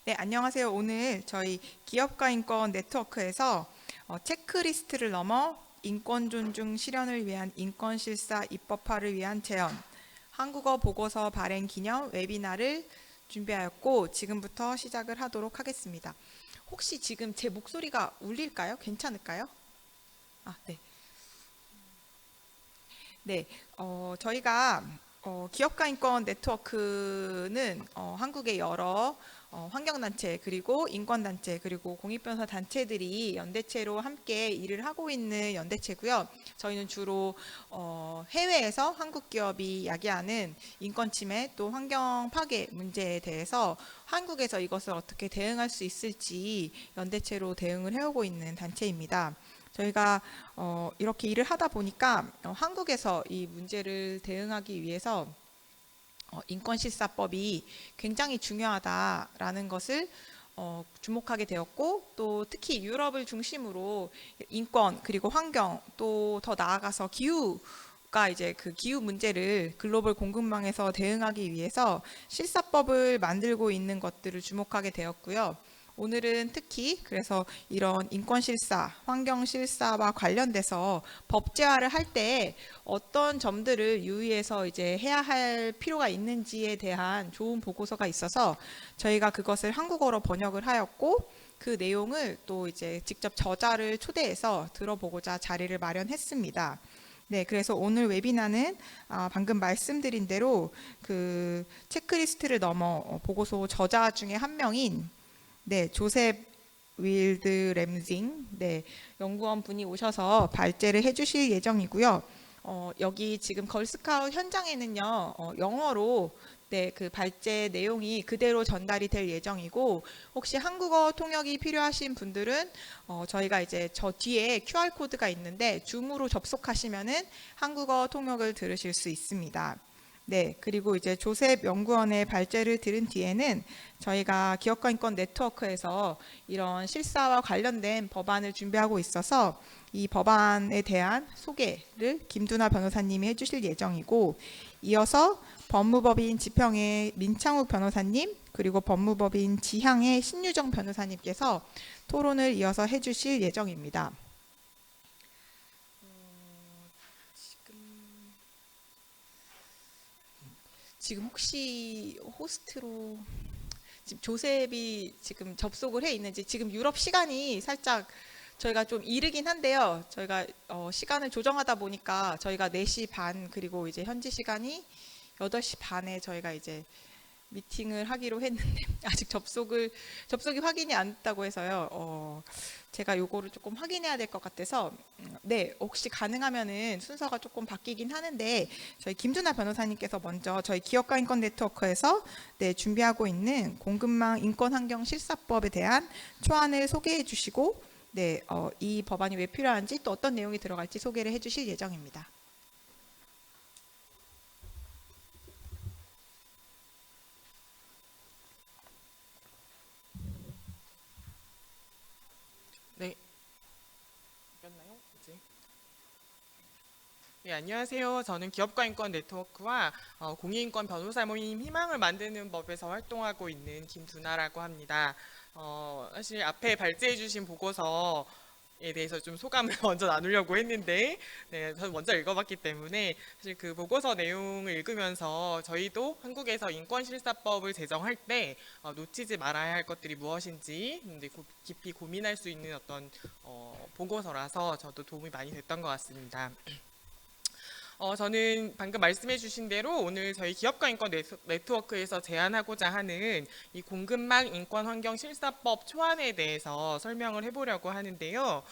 네, 안녕하세요. 오늘 저희 기업가 인권 네트워크에서 체크리스트를 넘어 인권 존중 실현을 위한 인권 실사 입법화를 위한 제언 한국어 보고서 발행 기념 웨비나를 준비하였고 지금부터 시작을 하도록 하겠습니다. 혹시 지금 제 목소리가 울릴까요? 괜찮을까요? 네. 네, 저희가 기업가 인권 네트워크는 한국의 여러 환경단체 그리고 인권단체 그리고 공익변호사 단체들이 연대체로 함께 일을 하고 있는 연대체고요. 저희는 주로 해외에서 한국 기업이 야기하는 인권 침해 또 환경 파괴 문제에 대해서 한국에서 이것을 어떻게 대응할 수 있을지 연대체로 대응을 해오고 있는 단체입니다. 저희가 이렇게 일을 하다 보니까 한국에서 이 문제를 대응하기 위해서 인권실사법이 굉장히 중요하다라는 것을 주목하게 되었고 또 특히 유럽을 중심으로 인권 그리고 환경 또 더 나아가서 기후가 이제 그 기후 문제를 글로벌 공급망에서 대응하기 위해서 실사법을 만들고 있는 것들을 주목하게 되었고요. 오늘은 특히 그래서 이런 인권 실사, 환경 실사와 관련돼서 법제화를 할 때 어떤 점들을 유의해서 이제 해야 할 필요가 있는지에 대한 좋은 보고서가 있어서 저희가 그것을 한국어로 번역을 하였고 그 내용을 또 이제 직접 저자를 초대해서 들어보고자 자리를 마련했습니다. 네, 그래서 오늘 웨비나는 방금 말씀드린 대로 그 체크리스트를 넘어 보고서 저자 중에 한 명인 조셉 윌드 램징 연구원 분이 오셔서 발제를 해주실 예정이고요. 여기 지금 걸스카웃 현장에는요, 영어로 그 발제 내용이 그대로 전달이 될 예정이고 혹시 한국어 통역이 필요하신 분들은 저희가 이제 저 뒤에 QR 코드가 있는데 줌으로 접속하시면은 한국어 통역을 들으실 수 있습니다. 네, 그리고 이제 조셉 연구원의 발제를 들은 뒤에는 저희가 기업가 인권 네트워크에서 이런 실사와 관련된 법안을 준비하고 있어서 이 법안에 대한 소개를 김두나 변호사님이 해주실 예정이고 이어서 법무법인 지평의 민창욱 변호사님 그리고 법무법인 지향의 신유정 변호사님께서 토론을 이어서 해주실 예정입니다. 지금 혹시 호스트로 지금 조셉이 지금 접속을 해 있는지 지금 유럽 시간이 살짝 저희가 좀 이르긴 한데요. 저희가 시간을 조정하다 보니까 저희가 4시 반 그리고 이제 현지 시간이 8시 반에 저희가 이제 미팅을 하기로 했는데 아직 접속이 확인이 안 됐다고 해서요. 제가 요거를 조금 확인해야 될 것 같아서 네, 혹시 가능하면은 순서가 조금 바뀌긴 하는데 저희 김두나 변호사님께서 먼저 저희 기업가 인권 네트워크에서 준비하고 있는 공급망 인권환경 실사법에 대한 초안을 소개해 주시고 이 법안이 왜 필요한지 또 어떤 내용이 들어갈지 소개를 해 주실 예정입니다. 네, 이겼나요? 이제. 네, 안녕하세요. 저는 기업가 인권 네트워크와 공익인권 변호사 모임 희망을 만드는 법에서 활동하고 있는 김두나라고 합니다. 사실 앞에 발제해 주신 보고서에 대해서 좀 소감을 먼저 나누려고 했는데, 네, 저는 먼저 읽어봤기 때문에 사실 그 보고서 내용을 읽으면서 저희도 한국에서 인권실사법을 제정할 때 놓치지 말아야 할 것들이 무엇인지 깊이 고민할 수 있는 어떤 보고서라서 저도 도움이 많이 됐던 것 같습니다. 저는 방금 말씀해 주신 대로 오늘 저희 기업가 인권 네트워크에서 제안하고자 하는 이 공급망 인권 환경 실사법 초안에 대해서 설명을 해보려고 하는데요.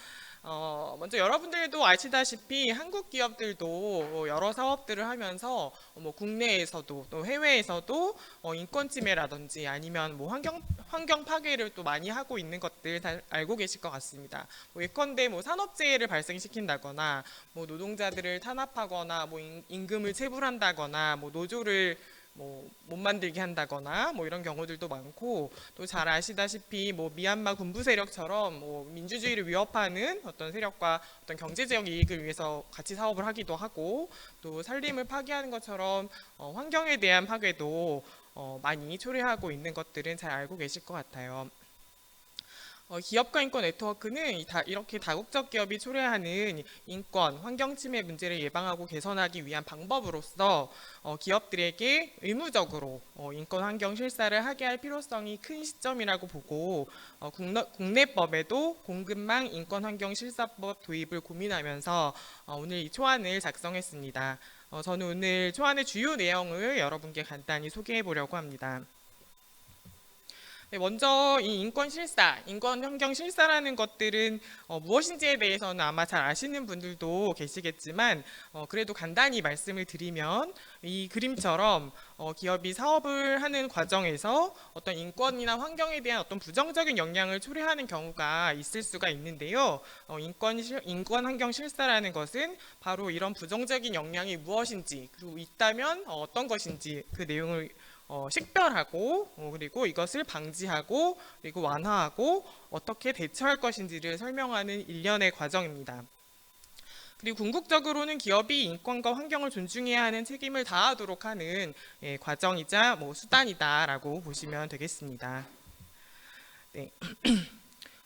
먼저 여러분들도 아시다시피 한국 기업들도 여러 사업들을 하면서 뭐 국내에서도 또 해외에서도 인권 침해라든지 아니면 뭐 환경 파괴를 또 많이 하고 있는 것들 다 알고 계실 것 같습니다. 뭐 예컨대 뭐 산업재해를 발생시킨다거나 뭐 노동자들을 탄압하거나 뭐 임금을 체불한다거나 뭐 노조를 뭐 못 만들게 한다거나 뭐 이런 경우들도 많고 또 잘 아시다시피 뭐 미얀마 군부 세력처럼 뭐 민주주의를 위협하는 어떤 세력과 어떤 경제적 이익을 위해서 같이 사업을 하기도 하고 또 산림을 파괴하는 것처럼 환경에 대한 파괴도 많이 초래하고 있는 것들은 잘 알고 계실 것 같아요. 기업가 인권 네트워크는 이렇게 다국적 기업이 초래하는 인권, 환경 침해 문제를 예방하고 개선하기 위한 방법으로서 기업들에게 의무적으로 인권 환경 실사를 하게 할 필요성이 큰 시점이라고 보고 국내법에도 공급망 인권 환경 실사법 도입을 고민하면서 오늘 이 초안을 작성했습니다. 저는 오늘 초안의 주요 내용을 여러분께 간단히 소개해 보려고 합니다. 네, 먼저 이 인권 실사, 인권 환경 실사라는 것들은 무엇인지에 대해서는 아마 잘 아시는 분들도 계시겠지만 그래도 간단히 말씀을 드리면 이 그림처럼 기업이 사업을 하는 과정에서 어떤 인권이나 환경에 대한 어떤 부정적인 영향을 초래하는 경우가 있을 수가 있는데요. 인권 환경 실사라는 것은 바로 이런 부정적인 영향이 무엇인지 그리고 있다면 어떤 것인지 그 내용을 식별하고 그리고 이것을 방지하고 그리고 완화하고 어떻게 대처할 것인지를 설명하는 일련의 과정입니다. 그리고 궁극적으로는 기업이 인권과 환경을 존중해야 하는 책임을 다하도록 하는 과정이자 수단이다라고 보시면 되겠습니다. 네.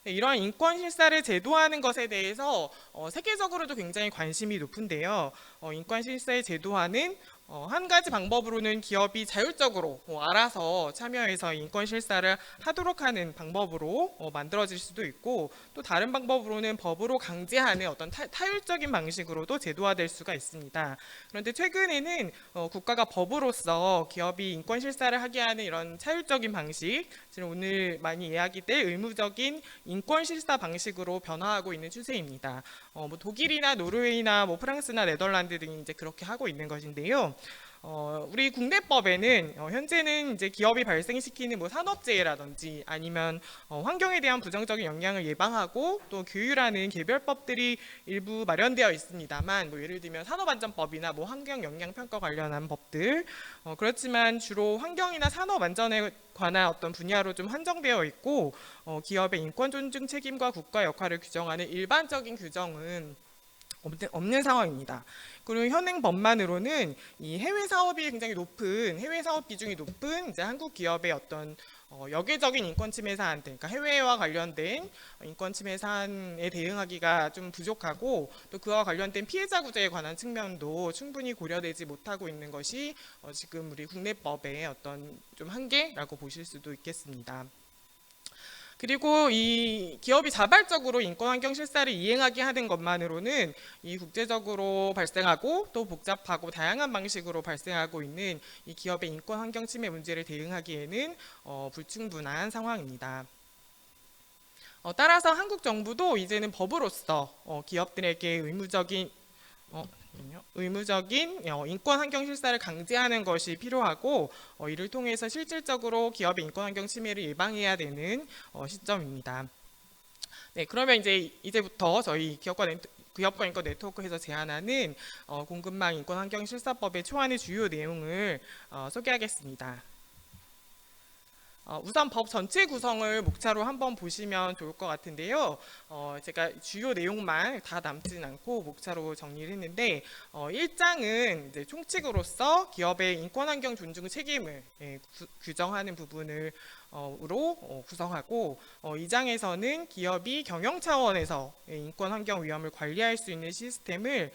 이러한 인권 실사를 제도화하는 것에 대해서 세계적으로도 굉장히 관심이 높은데요. 인권 실사의 제도화는 한 가지 방법으로는 기업이 자율적으로 알아서 참여해서 인권 실사를 하도록 하는 방법으로 만들어질 수도 있고 또 다른 방법으로는 법으로 강제하는 어떤 타율적인 방식으로도 제도화될 수가 있습니다. 그런데 최근에는 국가가 법으로서 기업이 인권 실사를 하게 하는 이런 타율적인 방식, 오늘 많이 이야기될 의무적인 인권 실사 방식으로 변화하고 있는 추세입니다. 독일이나 노르웨이나 프랑스나 네덜란드 등이 이제 그렇게 하고 있는 것인데요. 우리 국내법에는 현재는 이제 기업이 발생시키는 산업재해라든지 아니면 환경에 대한 부정적인 영향을 예방하고 또 규율하는 개별법들이 일부 마련되어 있습니다만 예를 들면 산업안전법이나 환경영향평가 관련한 법들 그렇지만 주로 환경이나 산업안전에 관한 어떤 분야로 좀 한정되어 있고 기업의 인권 존중 책임과 국가 역할을 규정하는 일반적인 규정은 없는 상황입니다. 그리고 현행 법만으로는 이 해외 사업이 굉장히 높은 해외 사업 비중이 높은 이제 한국 기업의 어떤 역외적인 인권 침해 사안들, 그러니까 해외와 관련된 인권 침해 사안에 대응하기가 좀 부족하고 또 그와 관련된 피해자 구제에 관한 측면도 충분히 고려되지 못하고 있는 것이 지금 우리 국내법의 어떤 좀 한계라고 보실 수도 있겠습니다. 그리고 이 기업이 자발적으로 인권 환경 실사를 이행하게 하는 것만으로는 이 국제적으로 발생하고 또 복잡하고 다양한 방식으로 발생하고 있는 이 기업의 인권 환경 침해 문제를 대응하기에는 불충분한 상황입니다. 따라서 한국 정부도 이제는 법으로서 기업들에게 의무적인 인권 환경 실사를 강제하는 것이 필요하고 이를 통해서 실질적으로 기업의 인권 환경 침해를 예방해야 되는 시점입니다. 네, 그러면 이제부터 저희 기업가 인권 네트워크에서 제안하는 공급망 인권 환경 실사법의 초안의 주요 내용을 소개하겠습니다. 우선 법 전체 구성을 목차로 한번 보시면 좋을 것 같은데요. 제가 주요 내용만 다 남지는 않고 목차로 정리를 했는데 1장은 이제 총칙으로서 기업의 인권 환경 존중 책임을 규정하는 부분을 으로 구성하고 2장에서는 기업이 경영 차원에서 인권 환경 위험을 관리할 수 있는 시스템을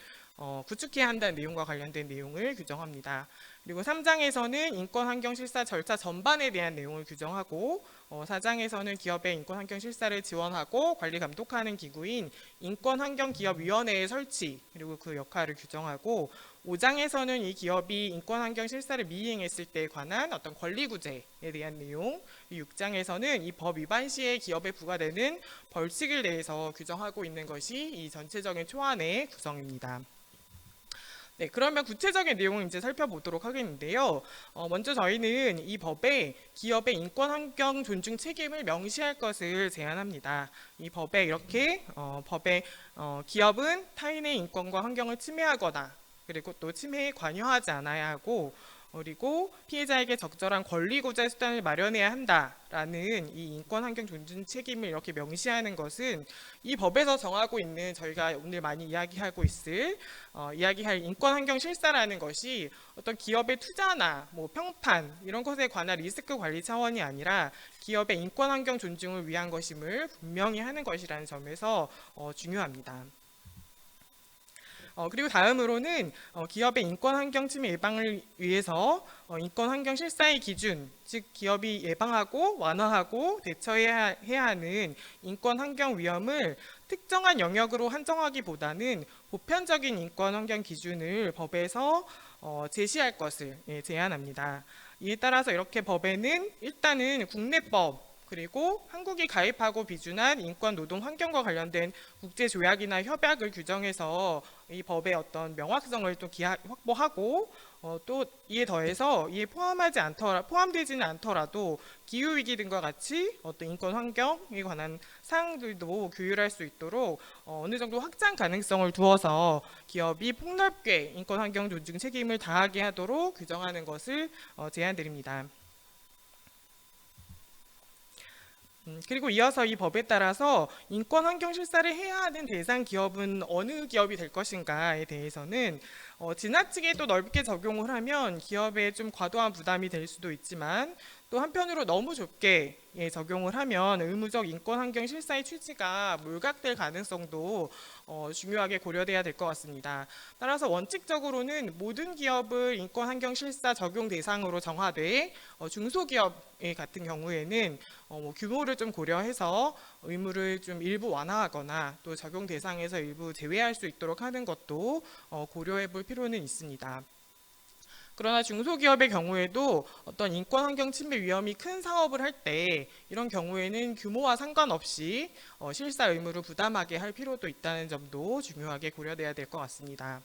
구축해야 한다는 내용과 관련된 내용을 규정합니다. 그리고 3장에서는 인권 환경 실사 절차 전반에 대한 내용을 규정하고 4장에서는 기업의 인권 환경 실사를 지원하고 관리 감독하는 기구인 인권 환경 기업 위원회의 설치 그리고 그 역할을 규정하고 5장에서는 이 기업이 인권 환경 실사를 미이행했을 때에 관한 어떤 권리 구제에 대한 내용, 6장에서는 이 법 위반 시에 기업에 부과되는 벌칙을 대해서 규정하고 있는 것이 이 전체적인 초안의 구성입니다. 네, 그러면 구체적인 내용을 이제 살펴보도록 하겠는데요. 먼저 저희는 이 법에 기업의 인권 환경 존중 책임을 명시할 것을 제안합니다. 이 법에 이렇게 기업은 타인의 인권과 환경을 침해하거나 그리고 또 침해에 관여하지 않아야 하고 그리고 피해자에게 적절한 권리 구제 수단을 마련해야 한다라는 이 인권 환경 존중 책임을 이렇게 명시하는 것은 이 법에서 정하고 있는 저희가 오늘 많이 이야기할 인권 환경 실사라는 것이 어떤 기업의 투자나 뭐 평판 이런 것에 관한 리스크 관리 차원이 아니라 기업의 인권 환경 존중을 위한 것임을 분명히 하는 것이라는 점에서 중요합니다. 그리고 다음으로는 기업의 인권 환경 침해 예방을 위해서 인권 환경 실사의 기준, 즉 기업이 예방하고 완화하고 대처해야 하는 인권 환경 위험을 특정한 영역으로 한정하기보다는 보편적인 인권 환경 기준을 법에서 제시할 것을 제안합니다. 이에 따라서 이렇게 법에는 일단은 국내법 그리고 한국이 가입하고 비준한 인권 노동 환경과 관련된 국제 조약이나 협약을 규정해서 이 법의 어떤 명확성을 또 확보하고 또 이에 더해서 이에 포함되지는 않더라도 기후 위기 등과 같이 어떤 인권 환경에 관한 사항들도 규율할 수 있도록 어느 정도 확장 가능성을 두어서 기업이 폭넓게 인권 환경 존중 책임을 다하게 하도록 규정하는 것을 제안드립니다. 그리고 이어서 이 법에 따라서 인권 환경 실사를 해야 하는 대상 기업은 어느 기업이 될 것인가에 대해서는 지나치게 또 넓게 적용을 하면 기업에 좀 과도한 부담이 될 수도 있지만 또 한편으로 너무 좁게 적용을 하면 의무적 인권 환경 실사의 취지가 몰각될 가능성도 중요하게 고려돼야 될 것 같습니다. 따라서 원칙적으로는 모든 기업을 인권 환경 실사 적용 대상으로 정하되 중소기업 같은 경우에는 규모를 좀 고려해서 의무를 좀 일부 완화하거나 또 적용 대상에서 일부 제외할 수 있도록 하는 것도 고려해 볼 필요는 있습니다. 그러나 중소기업의 경우에도 어떤 인권 환경 침해 위험이 큰 사업을 할 때 이런 경우에는 규모와 상관없이 실사 의무를 부담하게 할 필요도 있다는 점도 중요하게 고려돼야 될 것 같습니다.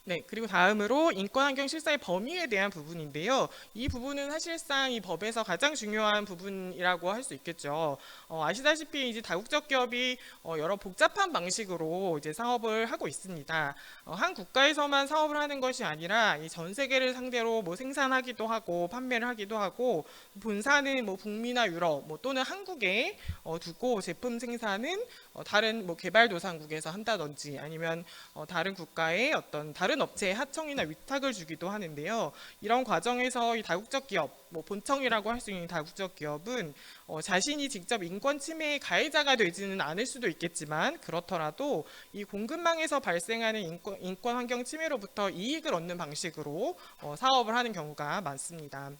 네, 그리고 다음으로 인권 환경 실사의 범위에 대한 부분인데요. 이 부분은 사실상 이 법에서 가장 중요한 부분이라고 할 수 있겠죠. 아시다시피 이제 다국적 기업이 여러 복잡한 방식으로 이제 사업을 하고 있습니다. 한 국가에서만 사업을 하는 것이 아니라 이 전 세계를 상대로 뭐 생산하기도 하고 판매를 하기도 하고 본사는 뭐 북미나 유럽 또는 한국에 두고 제품 생산은 다른 뭐 개발도상국에서 한다든지 아니면 다른 국가의 어떤 다른 업체에 하청이나 위탁을 주기도 하는데요. 이런 과정에서 이 다국적 기업, 뭐 본청이라고 할 수 있는 다국적 기업은 자신이 직접 인권 침해의 가해자가 되지는 않을 수도 있겠지만 그렇더라도 이 공급망에서 발생하는 인권 환경 침해로부터 이익을 얻는 방식으로 사업을 하는 경우가 많습니다.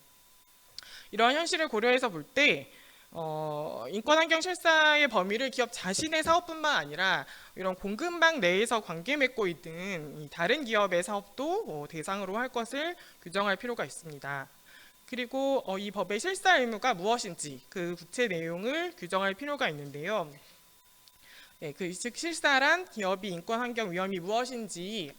이러한 현실을 고려해서 볼 때 인권 환경 실사의 범위를 기업 자신의 사업뿐만 아니라 이런 공급망 내에서 관계 맺고 있는 이 다른 기업의 사업도 대상으로 할 것을 규정할 필요가 있습니다. 그리고 이 법의 실사 의무가 무엇인지 그 구체 내용을 규정할 필요가 있는데요. 네, 즉 실사란 기업이 인권 환경 위험이 무엇인지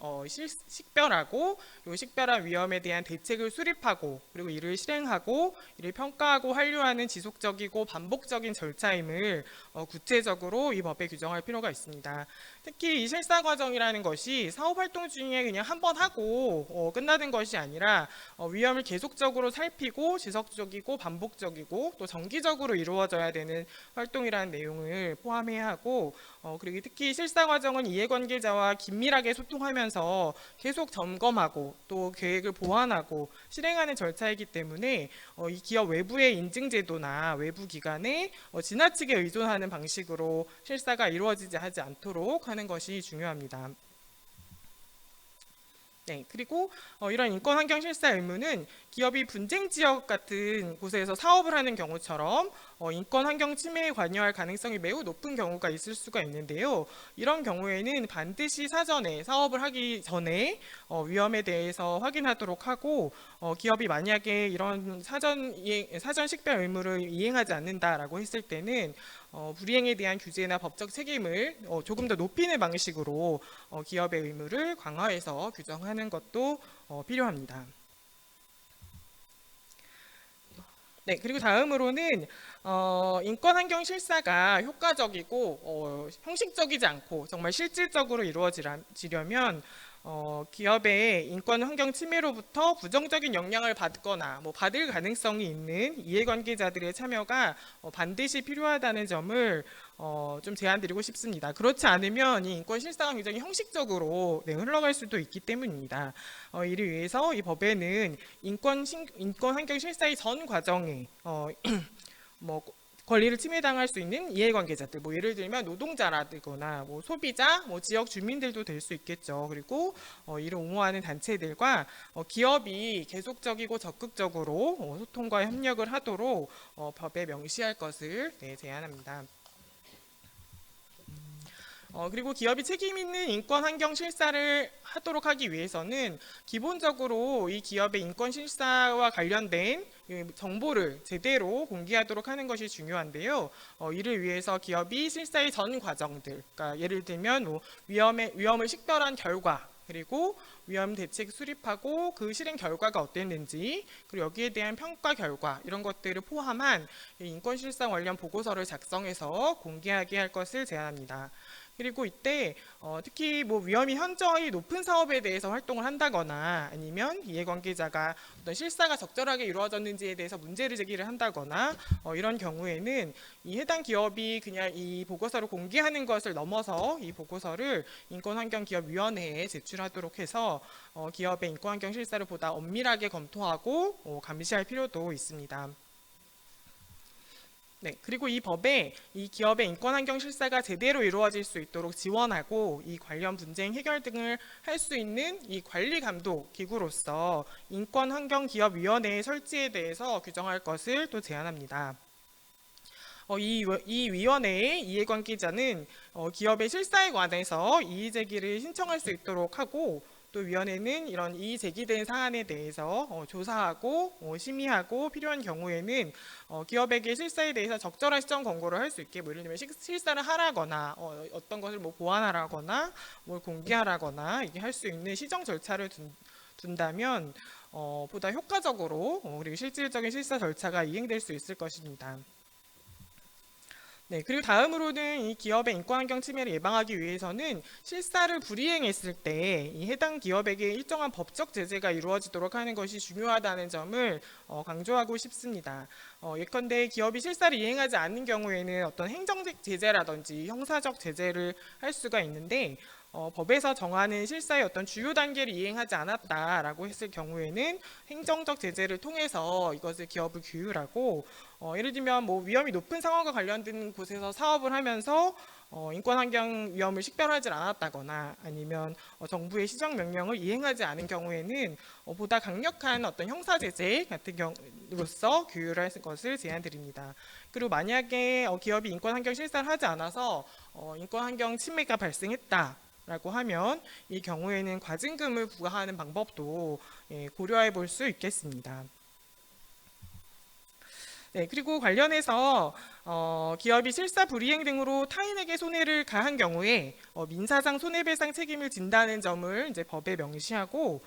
식별하고 이 식별한 위험에 대한 대책을 수립하고 그리고 이를 실행하고 이를 평가하고 완료하는 지속적이고 반복적인 절차임을 구체적으로 이 법에 규정할 필요가 있습니다. 특히 이 실사 과정이라는 것이 사업 활동 중에 그냥 한 번 하고 끝나는 것이 아니라 위험을 계속적으로 살피고 지속적이고 반복적이고 또 정기적으로 이루어져야 되는 활동이라는 내용을 포함해야 하고 그리고 특히 실사 과정은 이해관계자와 긴밀하게 소통하면서 계속 점검하고 또 계획을 보완하고 실행하는 절차이기 때문에 이 기업 외부의 인증제도나 외부 기관에 지나치게 의존하는 방식으로 실사가 이루어지지 하지 않도록 하는 것이 중요합니다. 네, 그리고 이런 인권 환경 실사 의무는 기업이 분쟁 지역 같은 곳에서 사업을 하는 경우처럼 인권 환경 침해에 관여할 가능성이 매우 높은 경우가 있을 수가 있는데요. 이런 경우에는 반드시 사전에 사업을 하기 전에 위험에 대해서 확인하도록 하고 기업이 만약에 이런 사전 식별 의무를 이행하지 않는다라고 했을 때는 불이행에 대한 규제나 법적 책임을 조금 더 높이는 방식으로 기업의 의무를 강화해서 규정하는 것도 필요합니다. 네, 그리고 다음으로는 인권 환경 실사가 효과적이고 형식적이지 않고 정말 실질적으로 이루어지려면 기업의 인권 환경 침해로부터 부정적인 영향을 받거나 받을 가능성이 있는 이해관계자들의 참여가 반드시 필요하다는 점을 좀 제안드리고 싶습니다. 그렇지 않으면 이 인권 실사가 굉장히 형식적으로 흘러갈 수도 있기 때문입니다. 이를 위해서 이 법에는 인권 환경 실사의 전 과정에 권리를 침해당할 수 있는 이해관계자들, 예를 들면 노동자라거나 소비자, 지역 주민들도 될 수 있겠죠. 그리고 이를 옹호하는 단체들과 기업이 계속적이고 적극적으로 소통과 협력을 하도록 법에 명시할 것을 제안합니다. 그리고 기업이 책임 있는 인권 환경 실사를 하도록 하기 위해서는 기본적으로 이 기업의 인권 실사와 관련된 정보를 제대로 공개하도록 하는 것이 중요한데요. 이를 위해서 기업이 실사의 전 과정들, 그러니까 예를 들면 위험을 식별한 결과, 그리고 위험 대책 수립하고 그 실행 결과가 어땠는지, 그리고 여기에 대한 평가 결과, 이런 것들을 포함한 인권 실사 관련 보고서를 작성해서 공개하게 할 것을 제안합니다. 그리고 이때 특히 위험이 현저히 높은 사업에 대해서 활동을 한다거나, 아니면 이해관계자가 어떤 실사가 적절하게 이루어졌는지에 대해서 문제를 제기를 한다거나, 이런 경우에는 이 해당 기업이 그냥 이 보고서를 공개하는 것을 넘어서 이 보고서를 인권환경기업위원회에 제출하도록 해서 기업의 인권환경 실사를 보다 엄밀하게 검토하고 감시할 필요도 있습니다. 네, 그리고 이 법에 이 기업의 인권 환경 실사가 제대로 이루어질 수 있도록 지원하고 이 관련 분쟁 해결 등을 할 수 있는 이 관리 감독 기구로서 인권 환경 기업 위원회의 설치에 대해서 규정할 것을 또 제안합니다. 이 위원회의 이해관계자는 기업의 실사에 관해서 이의 제기를 신청할 수 있도록 하고, 또 위원회는 이런 이의 제기된 사안에 대해서 조사하고 심의하고 필요한 경우에는 기업에게 실사에 대해서 적절한 시정 권고를 할 수 있게, 예를 들면 실사를 하라거나 어떤 것을 보완하라거나 뭘 공개하라거나 이게 할 수 있는 시정 절차를 둔다면 보다 효과적으로 그리고 실질적인 실사 절차가 이행될 수 있을 것입니다. 네, 그리고 다음으로는 이 기업의 인권환경 침해를 예방하기 위해서는 실사를 불이행했을 때 이 해당 기업에게 일정한 법적 제재가 이루어지도록 하는 것이 중요하다는 점을 강조하고 싶습니다. 예컨대 기업이 실사를 이행하지 않는 경우에는 어떤 행정적 제재라든지 형사적 제재를 할 수가 있는데, 법에서 정하는 실사의 어떤 주요 단계를 이행하지 않았다라고 했을 경우에는 행정적 제재를 통해서 이것을 기업을 규율하고, 예를 들면 위험이 높은 상황과 관련된 곳에서 사업을 하면서 인권환경 위험을 식별하지 않았다거나, 아니면 정부의 시정 명령을 이행하지 않은 경우에는 보다 강력한 어떤 형사 제재 같은 경우로서 규율할 것을 제안드립니다. 그리고 만약에 기업이 인권환경 실사를 하지 않아서 인권환경 침해가 발생했다 라고 하면 이 경우에는 과징금을 부과하는 방법도 고려해 볼 수 있겠습니다. 네, 그리고 관련해서 기업이 실사 불이행 등으로 타인에게 손해를 가한 경우에 민사상 손해배상 책임을 진다는 점을 이제 법에 명시하고,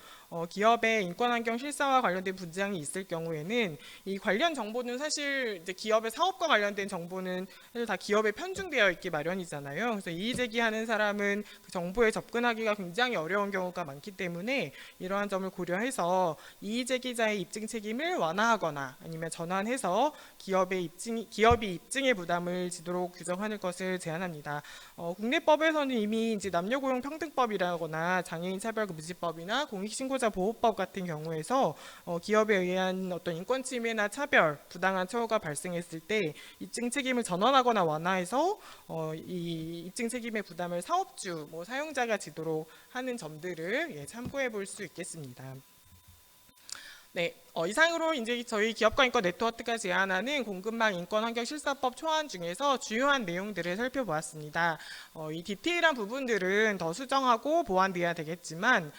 기업의 인권환경 실사와 관련된 분쟁이 있을 경우에는 이 관련 정보는 사실 이제 기업의 사업과 관련된 정보는 사실 다 기업에 편중되어 있기 마련이잖아요. 그래서 이의 제기하는 사람은 그 정보에 접근하기가 굉장히 어려운 경우가 많기 때문에 이러한 점을 고려해서 이의 제기자의 입증 책임을 완화하거나 아니면 전환해서 기업이 입증의 부담을 지도록 규정하는 것을 제안합니다. 국내법에서는 이미 이제 남녀고용평등법이라거나 장애인차별금지법이나 공익신고자 보호법 같은 경우에서 기업에 의한 어떤 인권 침해나 차별, 부당한 처우가 발생했을 때 입증 책임을 전환하거나 완화해서 이 입증 책임의 부담을 사업주, 사용자가 지도록 하는 점들을 참고해 볼 수 있겠습니다. 네, 이상으로 이제 저희 기업가 인권 네트워크가 제안하는 공급망 인권 환경 실사법 초안 중에서 주요한 내용들을 살펴보았습니다. 이 디테일한 부분들은 더 수정하고 보완돼야 되겠지만,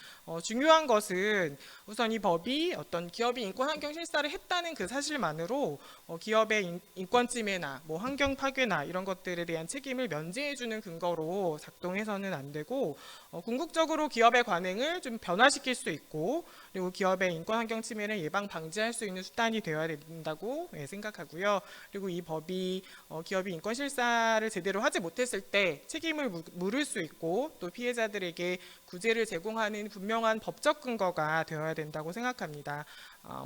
중요한 것은 우선 이 법이 어떤 기업이 인권 환경 실사를 했다는 그 사실만으로 기업의 인권 침해나 환경 파괴나 이런 것들에 대한 책임을 면제해주는 근거로 작동해서는 안 되고, 궁극적으로 기업의 관행을 좀 변화시킬 수 있고, 그리고 기업의 인권 환경 침해를 예방 공급망 방지할 수 있는 수단이 되어야 된다고 생각하고요. 그리고 이 법이 기업이 인권 실사를 제대로 하지 못했을 때 책임을 물을 수 있고 또 피해자들에게 구제를 제공하는 분명한 법적 근거가 되어야 된다고 생각합니다.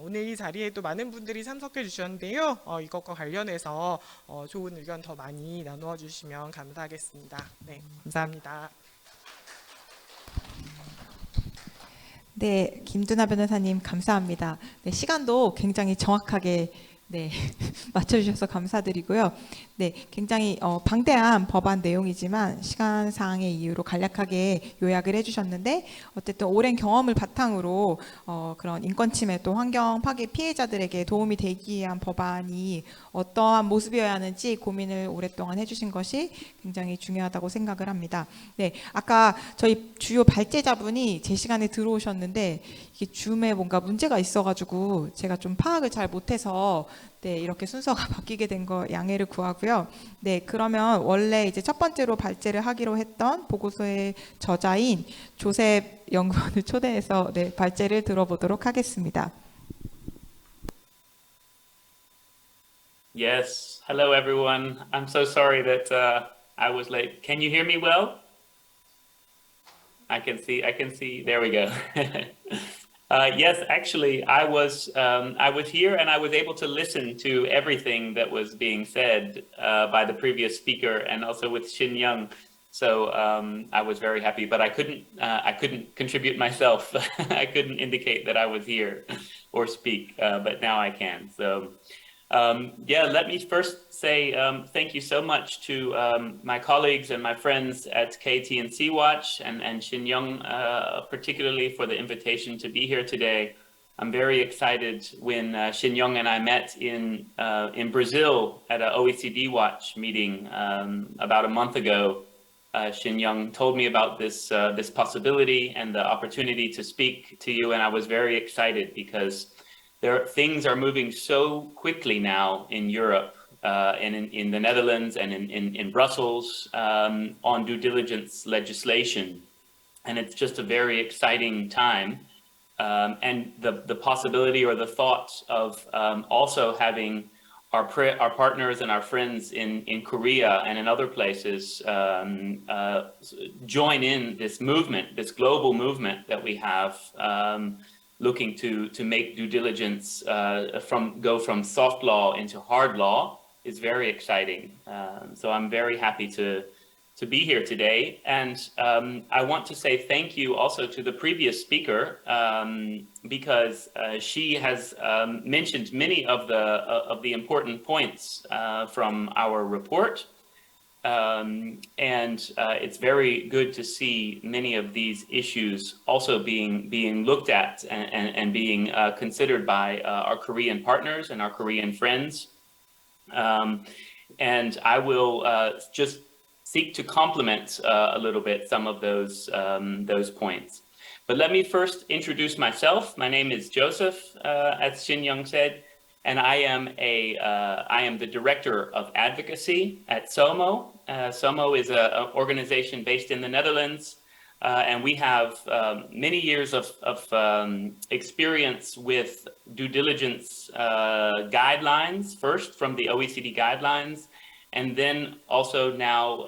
오늘 이 자리에도 많은 분들이 참석해 주셨는데요. 이것과 관련해서 좋은 의견 더 많이 나누어 주시면 감사하겠습니다. 네, 감사합니다. 네, 김두나 변호사님 감사합니다. 네, 시간도 굉장히 정확하게 네, 맞춰주셔서 감사드리고요. 네, 굉장히 방대한 법안 내용이지만 시간상의 이유로 간략하게 요약을 해주셨는데 어쨌든 오랜 경험을 바탕으로 그런 인권 침해 또 환경 파괴 피해자들에게 도움이 되기 위한 법안이 어떠한 모습이어야 하는지 고민을 오랫동안 해주신 것이 굉장히 중요하다고 생각을 합니다. 네, 아까 저희 주요 발제자분이 제 시간에 들어오셨는데 이게 줌에 뭔가 문제가 있어가지고 제가 좀 파악을 잘 못해서 네, 이렇게 순서가 바뀌게 된 거 양해를 구하고요. 네, 그러면 원래 이제 첫 번째로 발제를 하기로 했던 보고서의 저자인 조셉 연구원을 초대해서 네, 발제를 들어보도록 하겠습니다. Yes, hello everyone. I'm so sorry that I was late. Can you hear me well? I can see. There we go. Yes, actually, I was here and I was able to listen to everything that was being said by the previous speaker and also with Shin Young. So I was very happy, but I couldn't contribute myself. I couldn't indicate that I was here or speak, but now I can. So. Yeah, let me first say thank you so much to my colleagues and my friends at KT&C Watch and Shin Young particularly for the invitation to be here today. I'm very excited when Shin Young and I met in Brazil at an OECD Watch meeting about a month ago. Shin Young told me about this possibility and the opportunity to speak to you, and I was very excited because things are moving so quickly now in Europe and in the Netherlands and in Brussels on due diligence legislation. And it's just a very exciting time. And the possibility or the thoughts of also having our partners and our friends in Korea and in other places join in this movement, this global movement that we have, looking to make due diligence go from soft law into hard law is very exciting. So I'm very happy to be here today, and I want to say thank you also to the previous speaker because she has mentioned many of the important points from our report. And it's very good to see many of these issues also being looked at and being considered by our Korean partners and our Korean friends. And I will just seek to complement a little bit some of those points. But let me first introduce myself. My name is Joseph, as Shin Young said. And I am the director of advocacy at SOMO. SOMO is an organization based in the Netherlands, and we have many years of experience with due diligence guidelines, first from the OECD guidelines, and then also now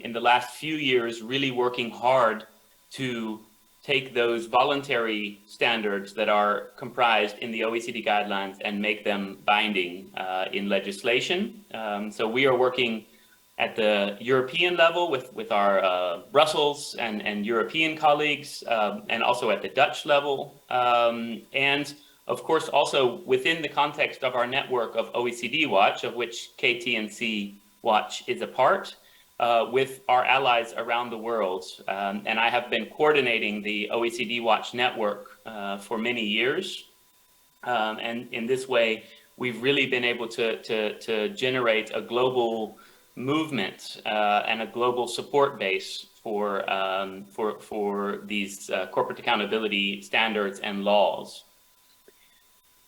in the last few years really working hard to take those voluntary standards that are comprised in the OECD guidelines and make them binding in legislation. So we are working at the European level with our Brussels and European colleagues, and also at the Dutch level. And of course, also within the context of our network of OECD Watch, of which KT&C Watch is a part, with our allies around the world. And I have been coordinating the OECD Watch network for many years. And in this way, we've really been able to generate a global movement and a global support base for these corporate accountability standards and laws.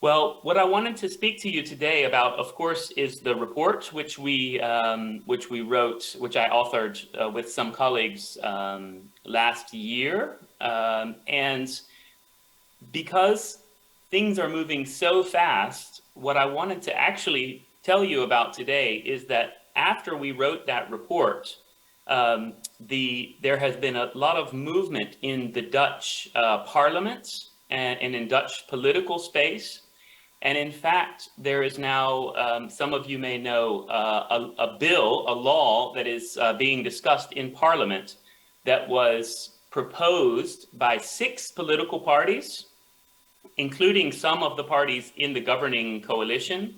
Well, what I wanted to speak to you today about, of course, is the report which we wrote, which I authored with some colleagues last year, and because things are moving so fast, what I wanted to actually tell you about today is that after we wrote that report, there has been a lot of movement in the Dutch parliament and in Dutch political space. And in fact, there is now, some of you may know, a bill, a law that is being discussed in Parliament that was proposed by 6 political parties, including some of the parties in the governing coalition.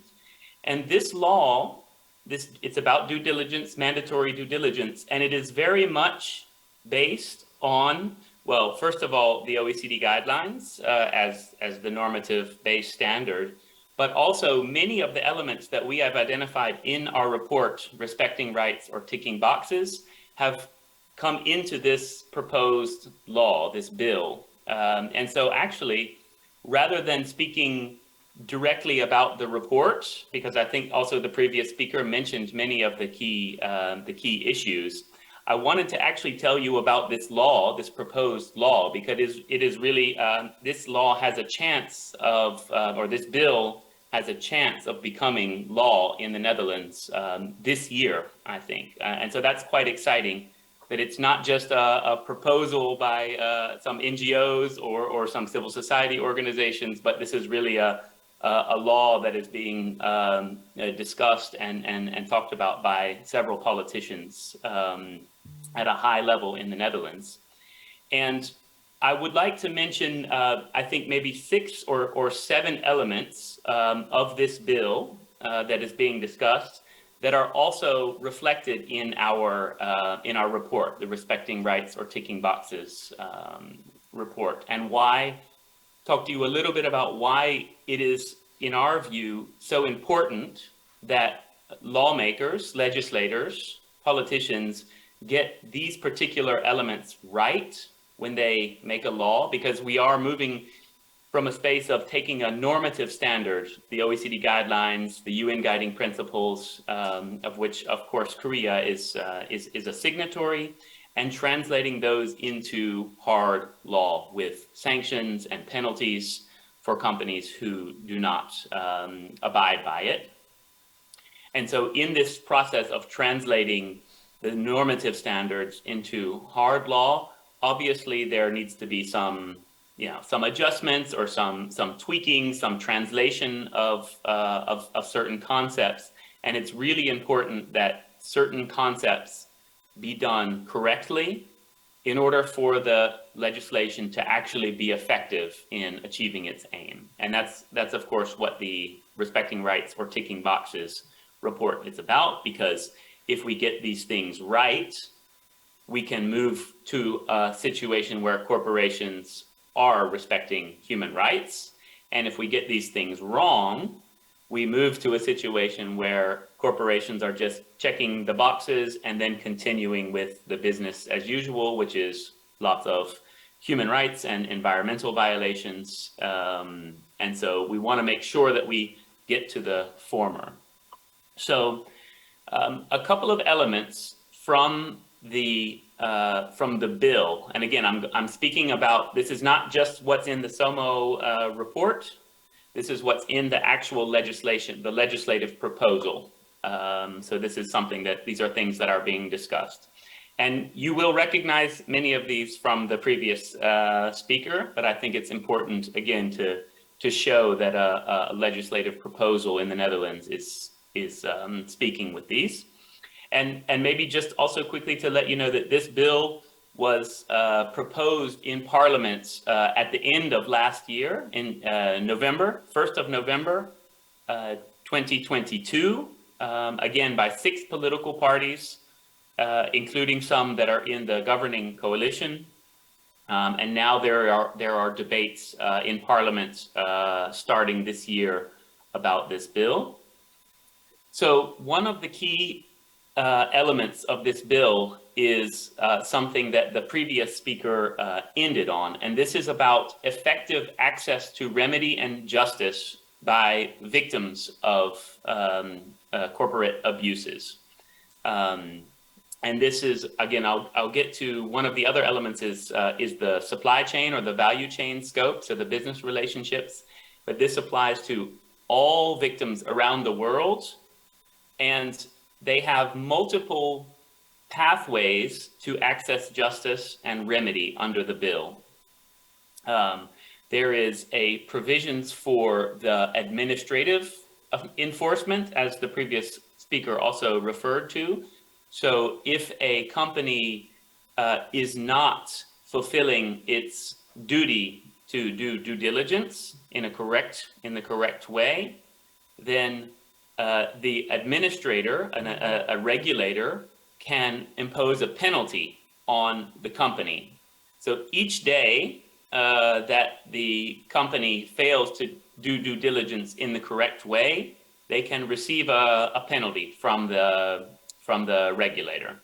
And this law, it's about due diligence, mandatory due diligence, and it is very much based on, well, first of all, the OECD guidelines as the normative base standard, but also many of the elements that we have identified in our report respecting rights or ticking boxes have come into this proposed law, this bill. And so actually, rather than speaking directly about the report, because I think also the previous speaker mentioned many of the key issues, I wanted to actually tell you about this law, this proposed law, because it is really, this law has a chance of, or this bill has a chance of becoming law in the Netherlands this year, I think. And so that's quite exciting, that it's not just a proposal by some NGOs or some civil society organizations, but this is really a law that is being discussed and talked about by several politicians at a high level in the Netherlands. And I would like to mention, I think maybe 6 or 7 elements of this bill that is being discussed that are also reflected in our report, the Respecting Rights or Ticking Boxes report, and why, talk to you a little bit about why it is, in our view, so important that lawmakers, legislators, politicians get these particular elements right when they make a law, because we are moving from a space of taking a normative standard, the OECD guidelines, the UN guiding principles, of which, of course, Korea is a signatory, and translating those into hard law with sanctions and penalties for companies who do not abide by it. And so in this process of translating the normative standards into hard law, obviously there needs to be some adjustments or some tweaking, some translation of certain concepts. And it's really important that certain concepts be done correctly in order for the legislation to actually be effective in achieving its aim. And that's of course what the Respecting Rights or Ticking Boxes report is about, because if we get these things right, we can move to a situation where corporations are respecting human rights. And if we get these things wrong, we move to a situation where corporations are just checking the boxes and then continuing with the business as usual, which is lots of human rights and environmental violations. And so we want to make sure that we get to the former. So a couple of elements from the bill, and again, I'm speaking about, this is not just what's in the SOMO report. This is what's in the actual legislation, the legislative proposal. So this is something that, these are things that are being discussed. And you will recognize many of these from the previous speaker, but I think it's important, again, to show that a legislative proposal in the Netherlands is speaking with these. And maybe just also quickly to let you know that this bill was proposed in Parliament at the end of last year, in November, 1st of November, 2022, again by 6 political parties, including some that are in the governing coalition. And now there are debates in Parliament starting this year about this bill. So one of the key elements of this bill is something that the previous speaker ended on, and this is about effective access to remedy and justice by victims of corporate abuses. And this is, again, I'll get to one of the other elements is the supply chain or the value chain scope, so the business relationships. but this applies to all victims around the world, and they have multiple pathways to access justice and remedy under the bill. There is a provisions for the administrative enforcement, as the previous speaker also referred to. So if a company is not fulfilling its duty to do due diligence in the correct way, then the administrator, a regulator, can impose a penalty on the company. So each day that the company fails to do due diligence in the correct way, they can receive a penalty from the regulator.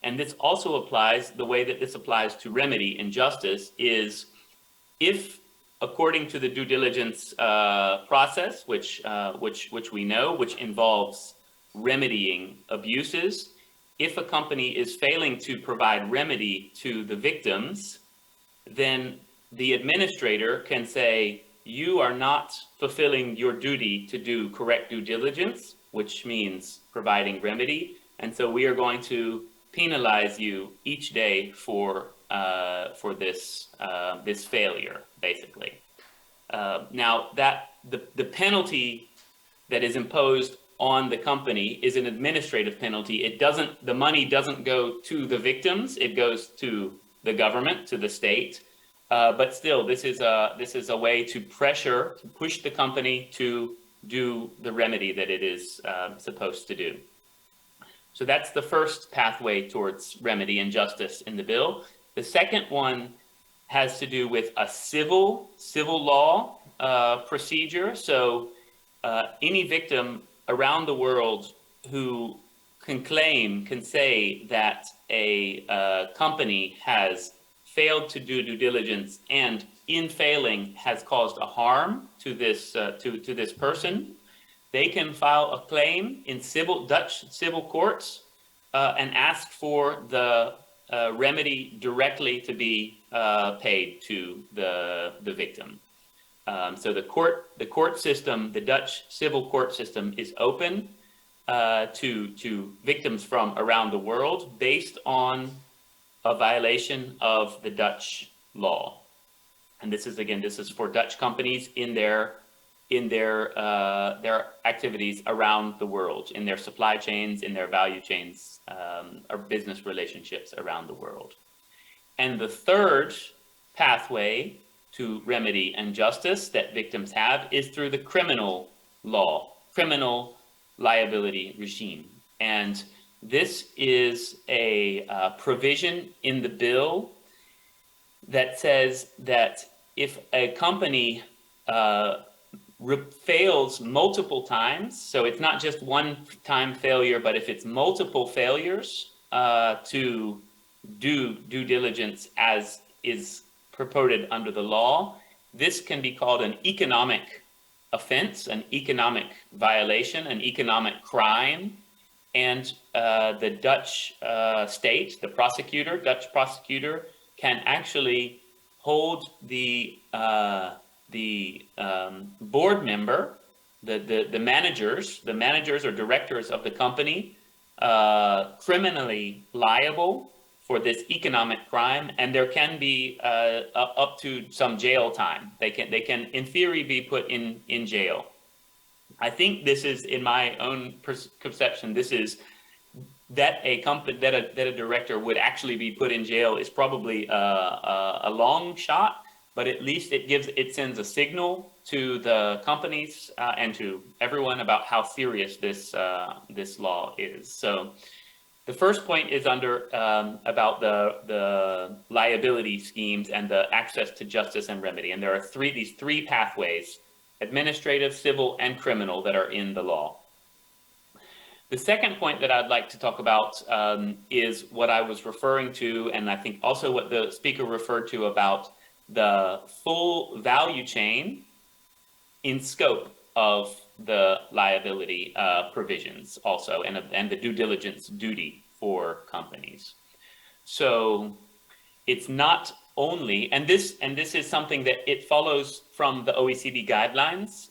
And this also applies, the way that this applies to remedy and justice is if, according to the due diligence process, which we know, which involves remedying abuses, if a company is failing to provide remedy to the victims, then the administrator can say, you are not fulfilling your duty to do correct due diligence, which means providing remedy, and so we are going to penalize you each day for this failure, basically. Now, that the penalty that is imposed on the company is an administrative penalty. The money doesn't go to the victims; it goes to the government, to the state. But still, this is a way to push the company to do the remedy that it is supposed to do. So that's the first pathway towards remedy and justice in the bill. The second one has to do with a civil law procedure. So any victim around the world who can say that a company has failed to do due diligence and in failing has caused a harm to this person, they can file a claim in Dutch civil courts and ask for the remedy directly to be paid to the victim. So the court system, the Dutch civil court system, is open to victims from around the world based on a violation of the Dutch law. And this is for Dutch companies in their activities around the world, in their supply chains, in their value chains, or business relationships around the world. And the third pathway to remedy and justice that victims have is through the criminal law, criminal liability regime. And this is a provision in the bill that says that if a company fails multiple times, so it's not just one-time failure, but if it's multiple failures to do due diligence as is purported under the law, this can be called an economic offense, an economic violation, an economic crime. And the Dutch state, the Dutch prosecutor, can actually hold the board member, the managers or directors of the company, criminally liable for this economic crime, and there can be up to some jail time. They can in theory be put in jail. I think this is, in my own conception, this is that a director would actually be put in jail is probably a long shot, but at least it sends a signal to the companies and to everyone about how serious this law is. So the first point is about the liability schemes and the access to justice and remedy, and there are these three pathways: administrative, civil, and criminal, that are in the law. The second point that I'd like to talk about is what I was referring to, and I think also what the speaker referred to, about the full value chain in scope of the liability provisions also, and the due diligence duty for companies. So it's not only, and this is something that it follows from the OECD guidelines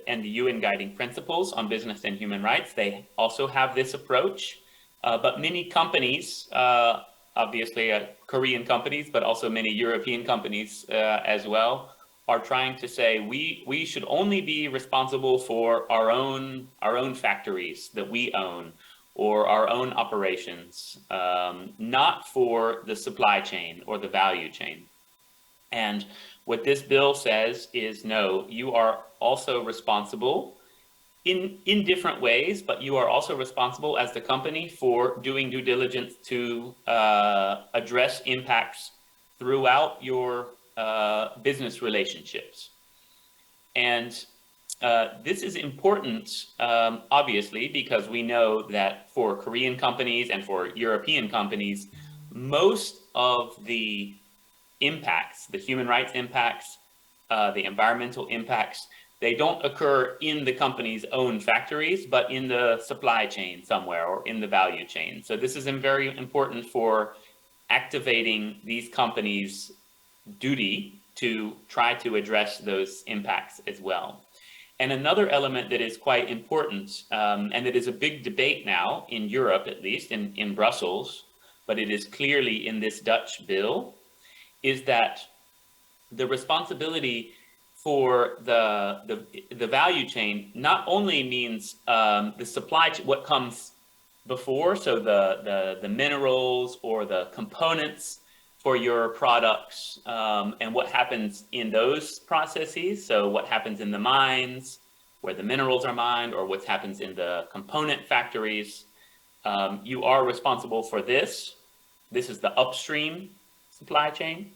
and the UN guiding principles on business and human rights. They also have this approach, but many companies, obviously Korean companies, but also many European companies as well, are trying to say we should only be responsible for our own factories that we own, or our own operations, not for the supply chain or the value chain. And what this bill says is, no, you are also responsible in different ways, but you are also responsible as the company for doing due diligence to address impacts throughout your business relationships. And this is important, obviously, because we know that for Korean companies and for European companies, most of the impacts, the human rights impacts, the environmental impacts, they don't occur in the company's own factories, but in the supply chain somewhere or in the value chain. So this is very important for activating these companies' duty to try to address those impacts as well. And another element that is quite important, and that is a big debate now in Europe, at least in Brussels, but it is clearly in this Dutch bill, is that the responsibility for the value chain not only means the supply chain, what comes before, so the minerals or the components for your products, and what happens in those processes. So what happens in the mines, where the minerals are mined, or what happens in the component factories. You are responsible for this. This is the upstream supply chain.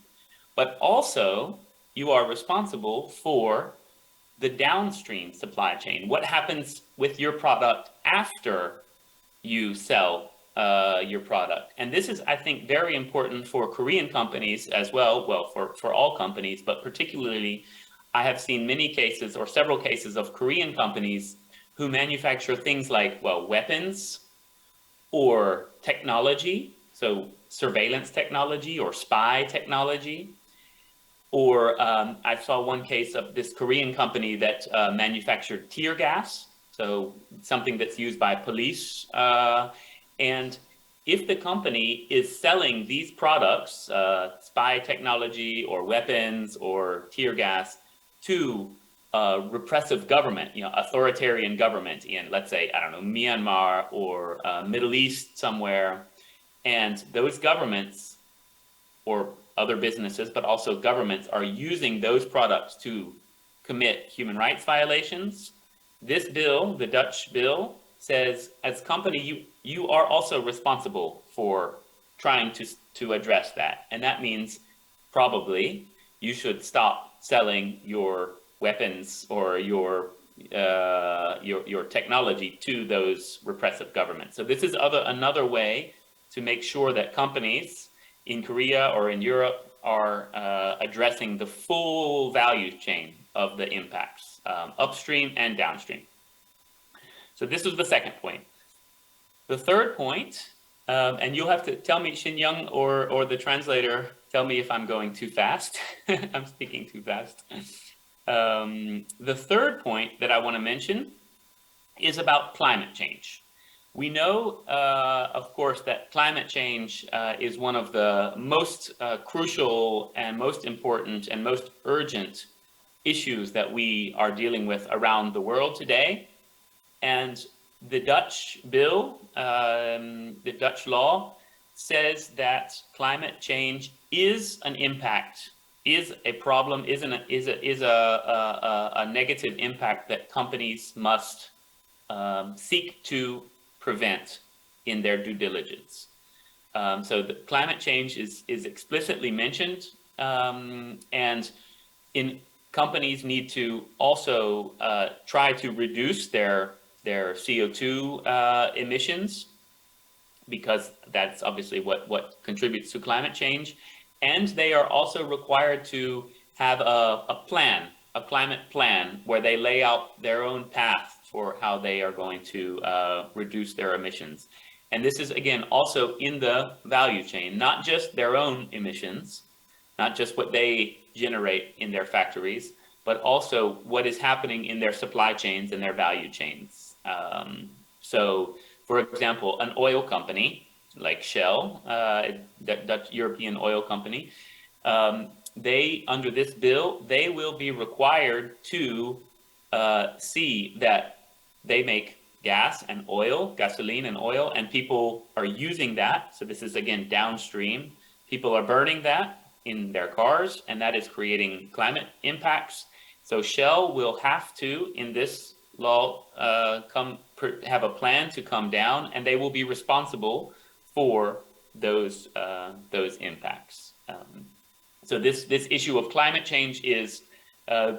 But also, you are responsible for the downstream supply chain. What happens with your product after you sell your product? And this is, I think, very important for Korean companies as well, for all companies, but particularly I have seen many cases or several cases of Korean companies who manufacture things like, weapons or technology, so surveillance technology or spy technology. Or I saw one case of this Korean company that manufactured tear gas, so something that's used by police. And if the company is selling these products, spy technology or weapons or tear gas, to a repressive government, authoritarian government in, let's say, I don't know, Myanmar or Middle East somewhere, and those governments or other businesses, but also governments, are using those products to commit human rights violations, this bill, the Dutch bill, says as company, you are also responsible for trying to address that. And that means probably you should stop selling your weapons or your technology to those repressive governments. So this is another way to make sure that companies in Korea or in Europe are addressing the full value chain of the impacts, upstream and downstream. So this was the second point. The third point, and you'll have to tell me, Shin Young or the translator, tell me if I'm going too fast. I'm speaking too fast. The third point that I want to mention is about climate change. We know, of course, that climate change is one of the most crucial and most important and most urgent issues that we are dealing with around the world today. And the Dutch bill, the Dutch law, says that climate change is an impact, is a problem, is a negative impact that companies must seek to prevent in their due diligence. So the climate change is explicitly mentioned, and companies need to also try to reduce their CO2 emissions, because that's obviously what contributes to climate change. And they are also required to have a climate plan, where they lay out their own path for how they are going to reduce their emissions. And this is, again, also in the value chain, not just their own emissions, not just what they generate in their factories, but also what is happening in their supply chains and their value chains. So, for example, an oil company like Shell, Dutch European oil company, they, under this bill, they will be required to see that they make gas and oil, gasoline and oil, and people are using that. So this is, again, downstream. People are burning that in their cars, and that is creating climate impacts. So Shell will have to, in this law, have a plan to come down, and they will be responsible for those impacts. So this issue of climate change is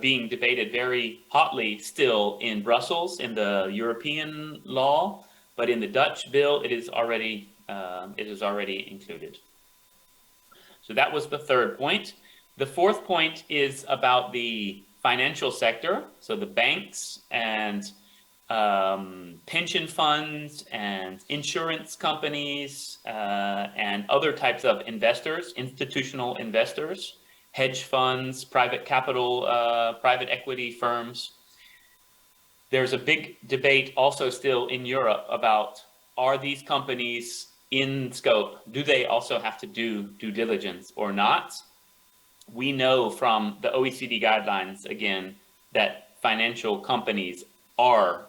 being debated very hotly still in Brussels in the European law, but in the Dutch bill it is already included. So that was the third point. The fourth point is about the financial sector, so the banks and pension funds and insurance companies and other types of investors, institutional investors, hedge funds, private capital, private equity firms. There's a big debate also still in Europe about, are these companies in scope? Do they also have to do due diligence or not? We know from the OECD guidelines, again, that financial companies are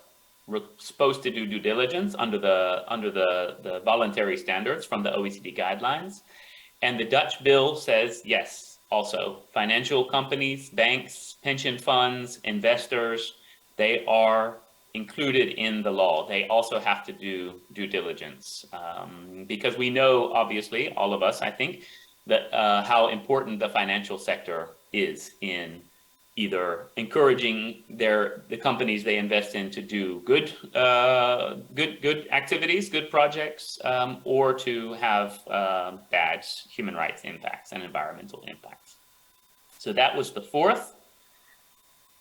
supposed to do due diligence under the voluntary standards from the OECD guidelines. And the Dutch bill says, yes, also financial companies, banks, pension funds, investors, they are included in the law. They also have to do due diligence because we know, obviously, all of us, I think, that how important the financial sector is in either encouraging the companies they invest in to do good activities, good projects, or to have bad human rights impacts and environmental impacts. So that was the fourth.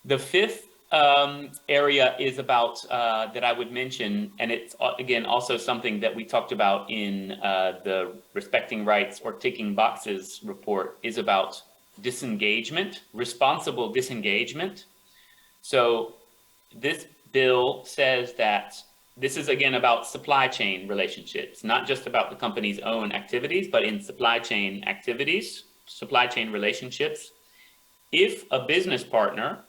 The fifth area is about that I would mention, and it's again also something that we talked about in the Respecting Rights or Ticking Boxes report, is about disengagement, responsible disengagement. So this bill says that this is again about supply chain relationships, not just about the company's own activities, but in supply chain activities, supply chain relationships. If a business partner,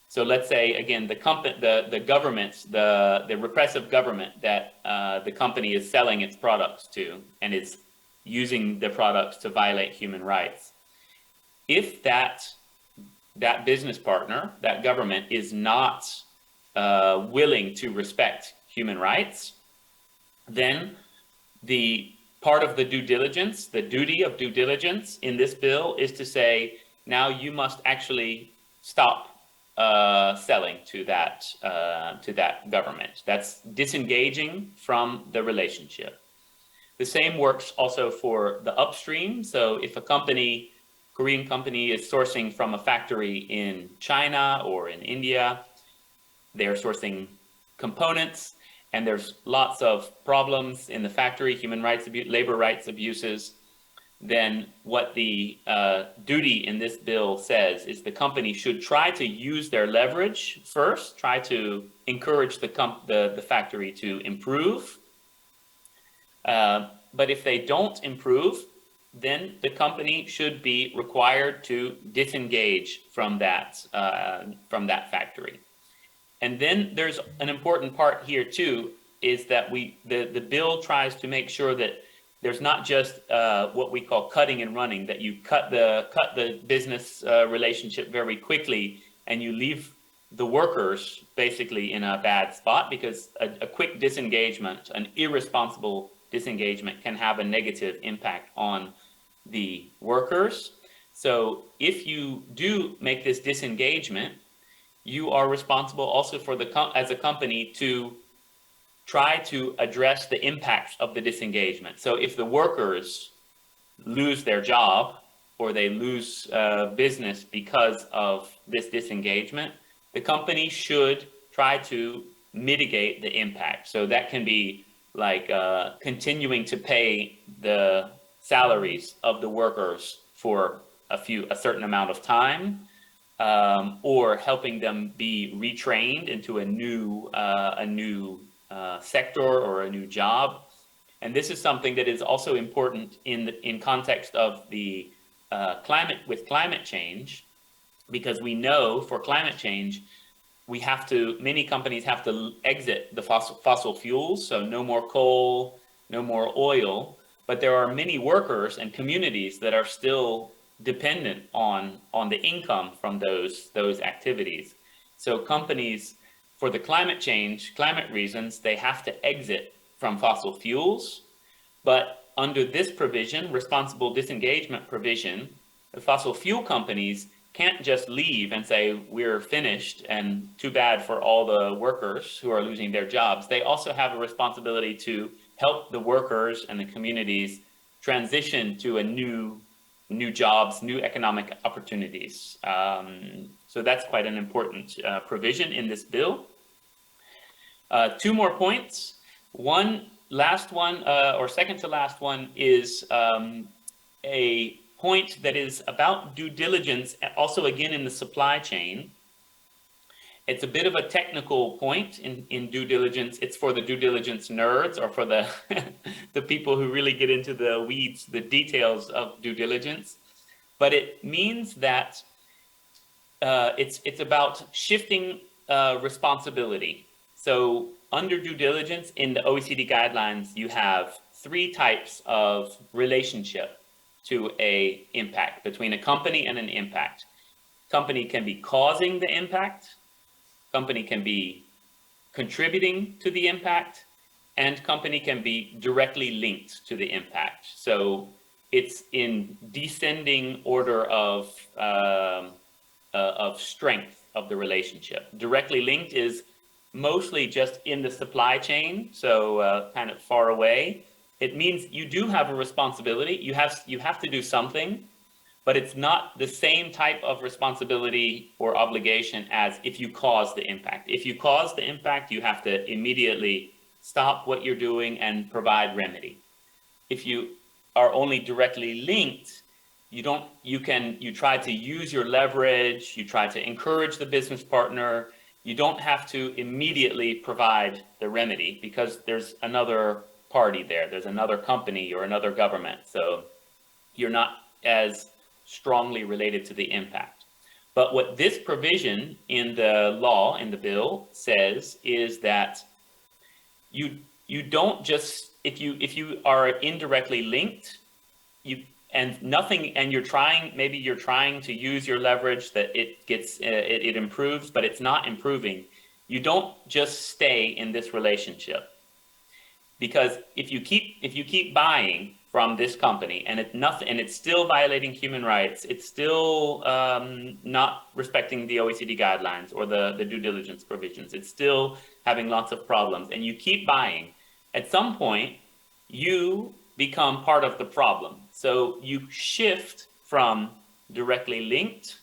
so let's say again the government, the repressive government that the company is selling its products to and is using the products to violate human rights, if that business partner, that government, is not willing to respect human rights, then the part of the due diligence, the duty of due diligence in this bill is to say, now you must actually stop selling to that government. That's disengaging from the relationship. The same works also for the upstream. So if a Korean company is sourcing from a factory in China or in India, they're sourcing components, and there's lots of problems in the factory, human rights abuse, labor rights abuses, then what the duty in this bill says is the company should try to use their leverage first, try to encourage the factory to improve. But if they don't improve, then the company should be required to disengage from that factory. And then there's an important part here too, is that the bill tries to make sure that there's not just what we call cutting and running, that you cut the business relationship very quickly and you leave the workers basically in a bad spot, because a quick disengagement, an irresponsible disengagement, can have a negative impact on the workers. So if you do make this disengagement, you are responsible also for as a company to try to address the impacts of the disengagement. So if the workers lose their job or they lose business because of this disengagement, the company should try to mitigate the impact. So that can be like continuing to pay the salaries of the workers for a certain amount of time, or helping them be retrained into a new sector or a new job. And this is something that is also important in context of the climate change, because we know for climate change, many companies have to exit the fossil fuels, so no more coal, no more oil, but there are many workers and communities that are still dependent on the income from those activities. So companies, for the climate reasons, they have to exit from fossil fuels, but under this provision, responsible disengagement provision, the fossil fuel companies can't just leave and say, we're finished and too bad for all the workers who are losing their jobs. They also have a responsibility to help the workers and the communities transition to new jobs, new economic opportunities. So that's quite an important provision in this bill. Two more points. Second to last one is a point that is about due diligence, also again in the supply chain. It's a bit of a technical point in due diligence. It's for the due diligence nerds, or for the the people who really get into the weeds, the details of due diligence. But it means that it's about shifting responsibility. So under due diligence in the OECD guidelines, you have 3 types of relationship to a impact between a company and an impact. Company can be causing the impact, company can be contributing to the impact, and company can be directly linked to the impact. So it's in descending order of strength of the relationship. Directly linked is mostly just in the supply chain, so kind of far away. It means you do have a responsibility. You have to do something, but it's not the same type of responsibility or obligation as if you cause the impact. If you cause the impact, you have to immediately stop what you're doing and provide remedy. If you are only directly linked, you try to use your leverage, you try to encourage the business partner. You don't have to immediately provide the remedy because there's another party there. There's another company or another government. So you're not as strongly related to the impact. But what this provision in the law, in the bill, says is that you don't just, if you are indirectly linked, you're trying to use your leverage that it improves, but it's not improving. You don't just stay in this relationship, because if you keep buying from this company and it's still violating human rights, it's still not respecting the OECD guidelines or the due diligence provisions, it's still having lots of problems, and you keep buying, at some point you become part of the problem. So you shift from directly linked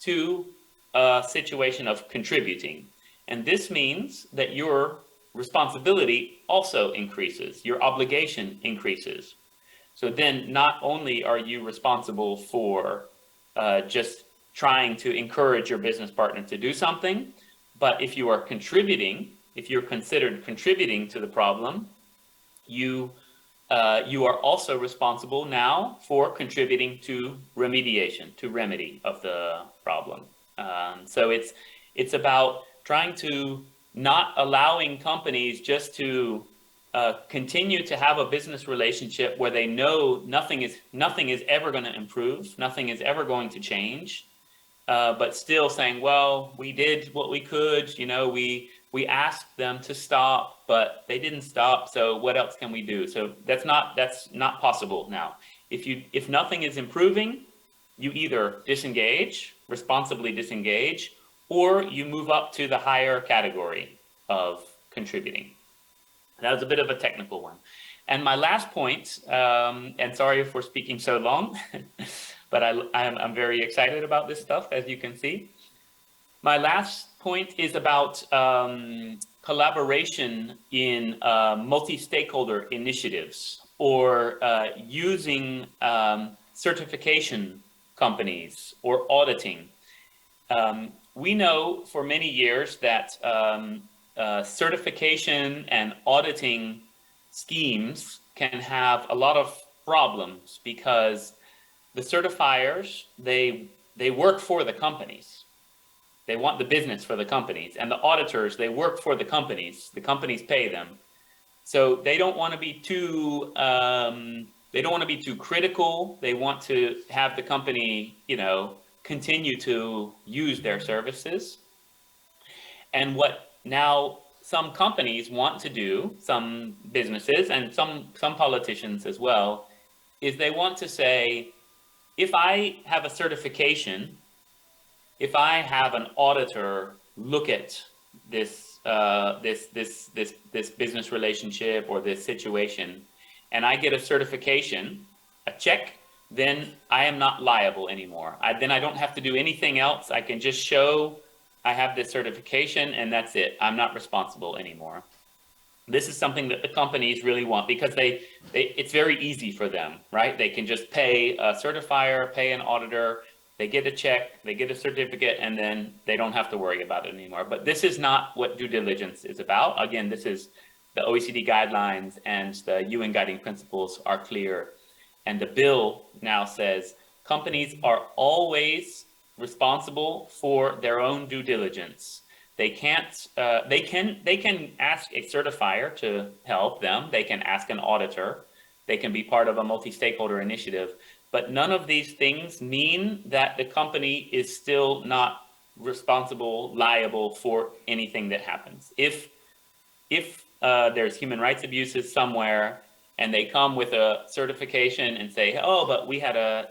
to a situation of contributing. And this means that your responsibility also increases, your obligation increases. So then not only are you responsible for just trying to encourage your business partner to do something, but if you are contributing, if you're considered contributing to the problem, you are also responsible now for contributing to remediation, to remedy of the problem. So it's about trying to not allowing companies just to continue to have a business relationship where they know nothing is ever going to improve, nothing is ever going to change, but still saying, well, we did what we could, we asked them to stop, but they didn't stop, so what else can we do? So that's not possible now. If nothing is improving, you either responsibly disengage, or you move up to the higher category of contributing. That was a bit of a technical one. And my last point, and sorry for speaking so long, but I'm very excited about this stuff, as you can see. My last point is about collaboration in multi-stakeholder initiatives, or using certification companies or auditing. We know for many years that certification and auditing schemes can have a lot of problems because the certifiers, they work for the companies. They want the business for the companies, and the auditors, they work for the companies pay them. So they don't want to be too critical. They want to have the company, continue to use their services. And what now some companies want to do, some businesses and some politicians as well, is they want to say, if I have a certification, if I have an auditor look at this business relationship or this situation, and I get a certification, a check, then I am not liable anymore. Then I don't have to do anything else. I can just show I have this certification and that's it. I'm not responsible anymore. This is something that the companies really want because it's very easy for them, right? They can just pay a certifier, pay an auditor, they get a check, they get a certificate, and then they don't have to worry about it anymore. But this is not what due diligence is about. Again, this is the OECD guidelines and the UN guiding principles are clear. And the bill now says companies are always responsible for their own due diligence. They can't, they can ask a certifier to help them. They can ask an auditor. They can be part of a multi-stakeholder initiative. But none of these things mean that the company is still not responsible, liable for anything that happens. If there's human rights abuses somewhere and they come with a certification and say, oh, but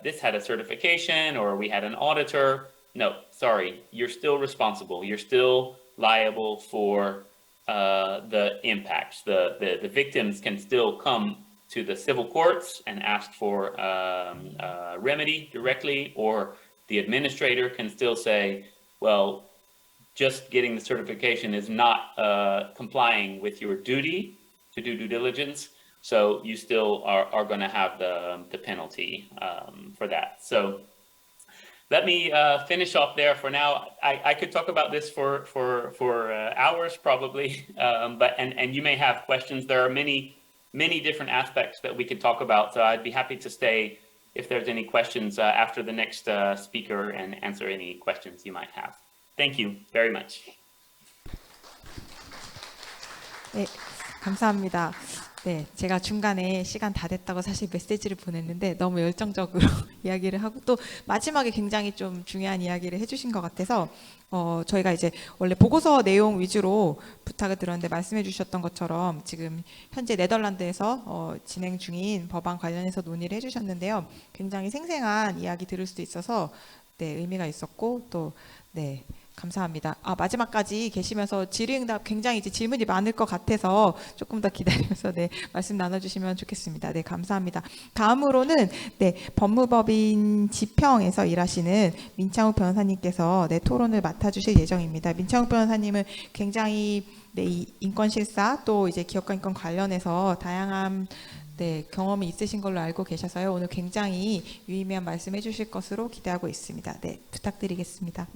this had a certification or we had an auditor. No, sorry, you're still responsible. You're still liable for the impacts. The victims can still come to the civil courts and ask for remedy directly, or the administrator can still say, well, just getting the certification is not complying with your duty to do due diligence, so you still are going to have the penalty for that. So let me finish off there for now. I could talk about this for hours probably, but you may have questions. There are many different aspects that we could talk about, so I'd be happy to stay if there's any questions after the next speaker and answer any questions you might have. Thank you very much. 네, 감사합니다. 네, 제가 중간에 시간 다 됐다고 사실 메시지를 보냈는데 너무 열정적으로 이야기를 하고 또 마지막에 굉장히 좀 중요한 이야기를 해주신 것 같아서 저희가 이제 원래 보고서 내용 위주로 부탁을 드렸는데 말씀해 주셨던 것처럼 지금 현재 네덜란드에서 진행 중인 법안 관련해서 논의를 해주셨는데요. 굉장히 생생한 이야기 들을 수도 있어서 네, 의미가 있었고 또 네. 감사합니다. 마지막까지 계시면서 질의응답 굉장히 이제 질문이 많을 것 같아서 조금 더 기다리면서 네, 말씀 나눠주시면 좋겠습니다. 네, 감사합니다. 다음으로는 네, 법무법인 지평에서 일하시는 민창욱 변호사님께서 네, 토론을 맡아주실 예정입니다. 민창욱 변호사님은 굉장히 네, 이 인권 실사 또 이제 기업가 인권 관련해서 다양한 네, 경험이 있으신 걸로 알고 계셔서요. 오늘 굉장히 유의미한 말씀해 주실 것으로 기대하고 있습니다. 네, 부탁드리겠습니다.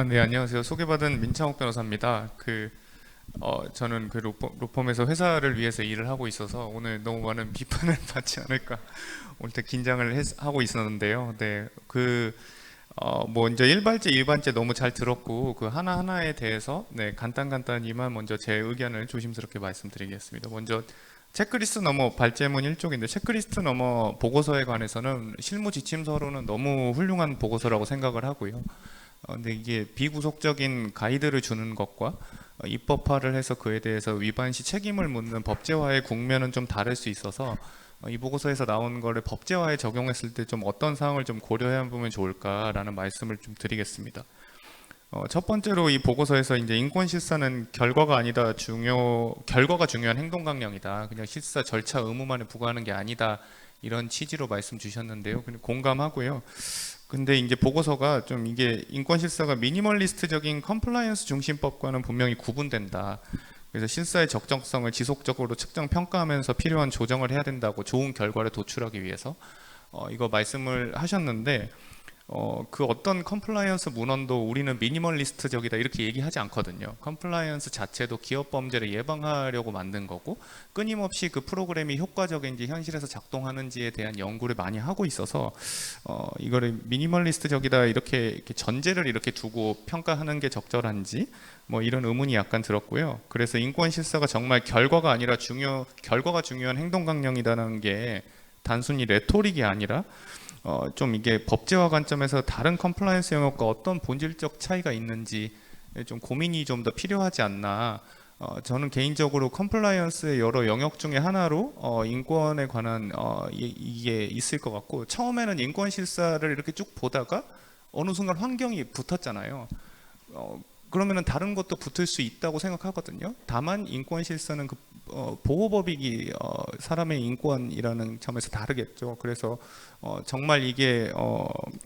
네, 안녕하세요. 소개받은 민창욱 변호사입니다. 저는 그 로펌에서 회사를 위해서 일을 하고 있어서 오늘 너무 많은 비판을 받지 않을까 오늘 때 긴장을 하고 있었는데요. 네, 먼저 일발제, 일반제 너무 잘 들었고 그 하나하나에 대해서 네, 간단히만 먼저 제 의견을 조심스럽게 말씀드리겠습니다. 먼저 체크리스트 넘어 발제문 1쪽인데 체크리스트 넘어 보고서에 관해서는 실무 지침서로는 너무 훌륭한 보고서라고 생각을 하고요. 근데 이게 비구속적인 가이드를 주는 것과 입법화를 해서 그에 대해서 위반 시 책임을 묻는 법제화의 국면은 좀 다를 수 있어서 이 보고서에서 나온 거를 법제화에 적용했을 때 좀 어떤 사항을 좀 고려해 보면 좋을까라는 말씀을 좀 드리겠습니다. 첫 번째로 이 보고서에서 이제 인권 실사는 결과가 중요한 행동 강령이다. 그냥 실사 절차 의무만에 부과하는 게 아니다. 이런 취지로 말씀 주셨는데요. 공감하고요. 근데 이제 보고서가 좀 이게 인권 실사가 미니멀리스트적인 컴플라이언스 중심법과는 분명히 구분된다. 그래서 실사의 적정성을 지속적으로 측정 평가하면서 필요한 조정을 해야 된다고 좋은 결과를 도출하기 위해서 이거 말씀을 하셨는데 그 어떤 컴플라이언스 문헌도 우리는 미니멀리스트적이다 이렇게 얘기하지 않거든요. 컴플라이언스 자체도 기업 범죄를 예방하려고 만든 거고 끊임없이 그 프로그램이 효과적인지 현실에서 작동하는지에 대한 연구를 많이 하고 있어서 이거를 미니멀리스트적이다 이렇게 전제를 이렇게 두고 평가하는 게 적절한지 뭐 이런 의문이 약간 들었고요. 그래서 인권 실사가 정말 결과가 아니라 결과가 중요한 행동 강령이라는 게 단순히 레토릭이 아니라 좀 이게 법제화 관점에서 다른 컴플라이언스 영역과 어떤 본질적 차이가 있는지 좀 고민이 좀 더 필요하지 않나. 저는 개인적으로 컴플라이언스의 여러 영역 중에 하나로 인권에 관한 이게 있을 것 같고 처음에는 인권 실사를 이렇게 쭉 보다가 어느 순간 환경이 붙었잖아요. 그러면은 다른 것도 붙을 수 있다고 생각하거든요. 다만 인권 실사는 그 보호법익이 사람의 인권이라는 점에서 다르겠죠. 그래서 정말 이게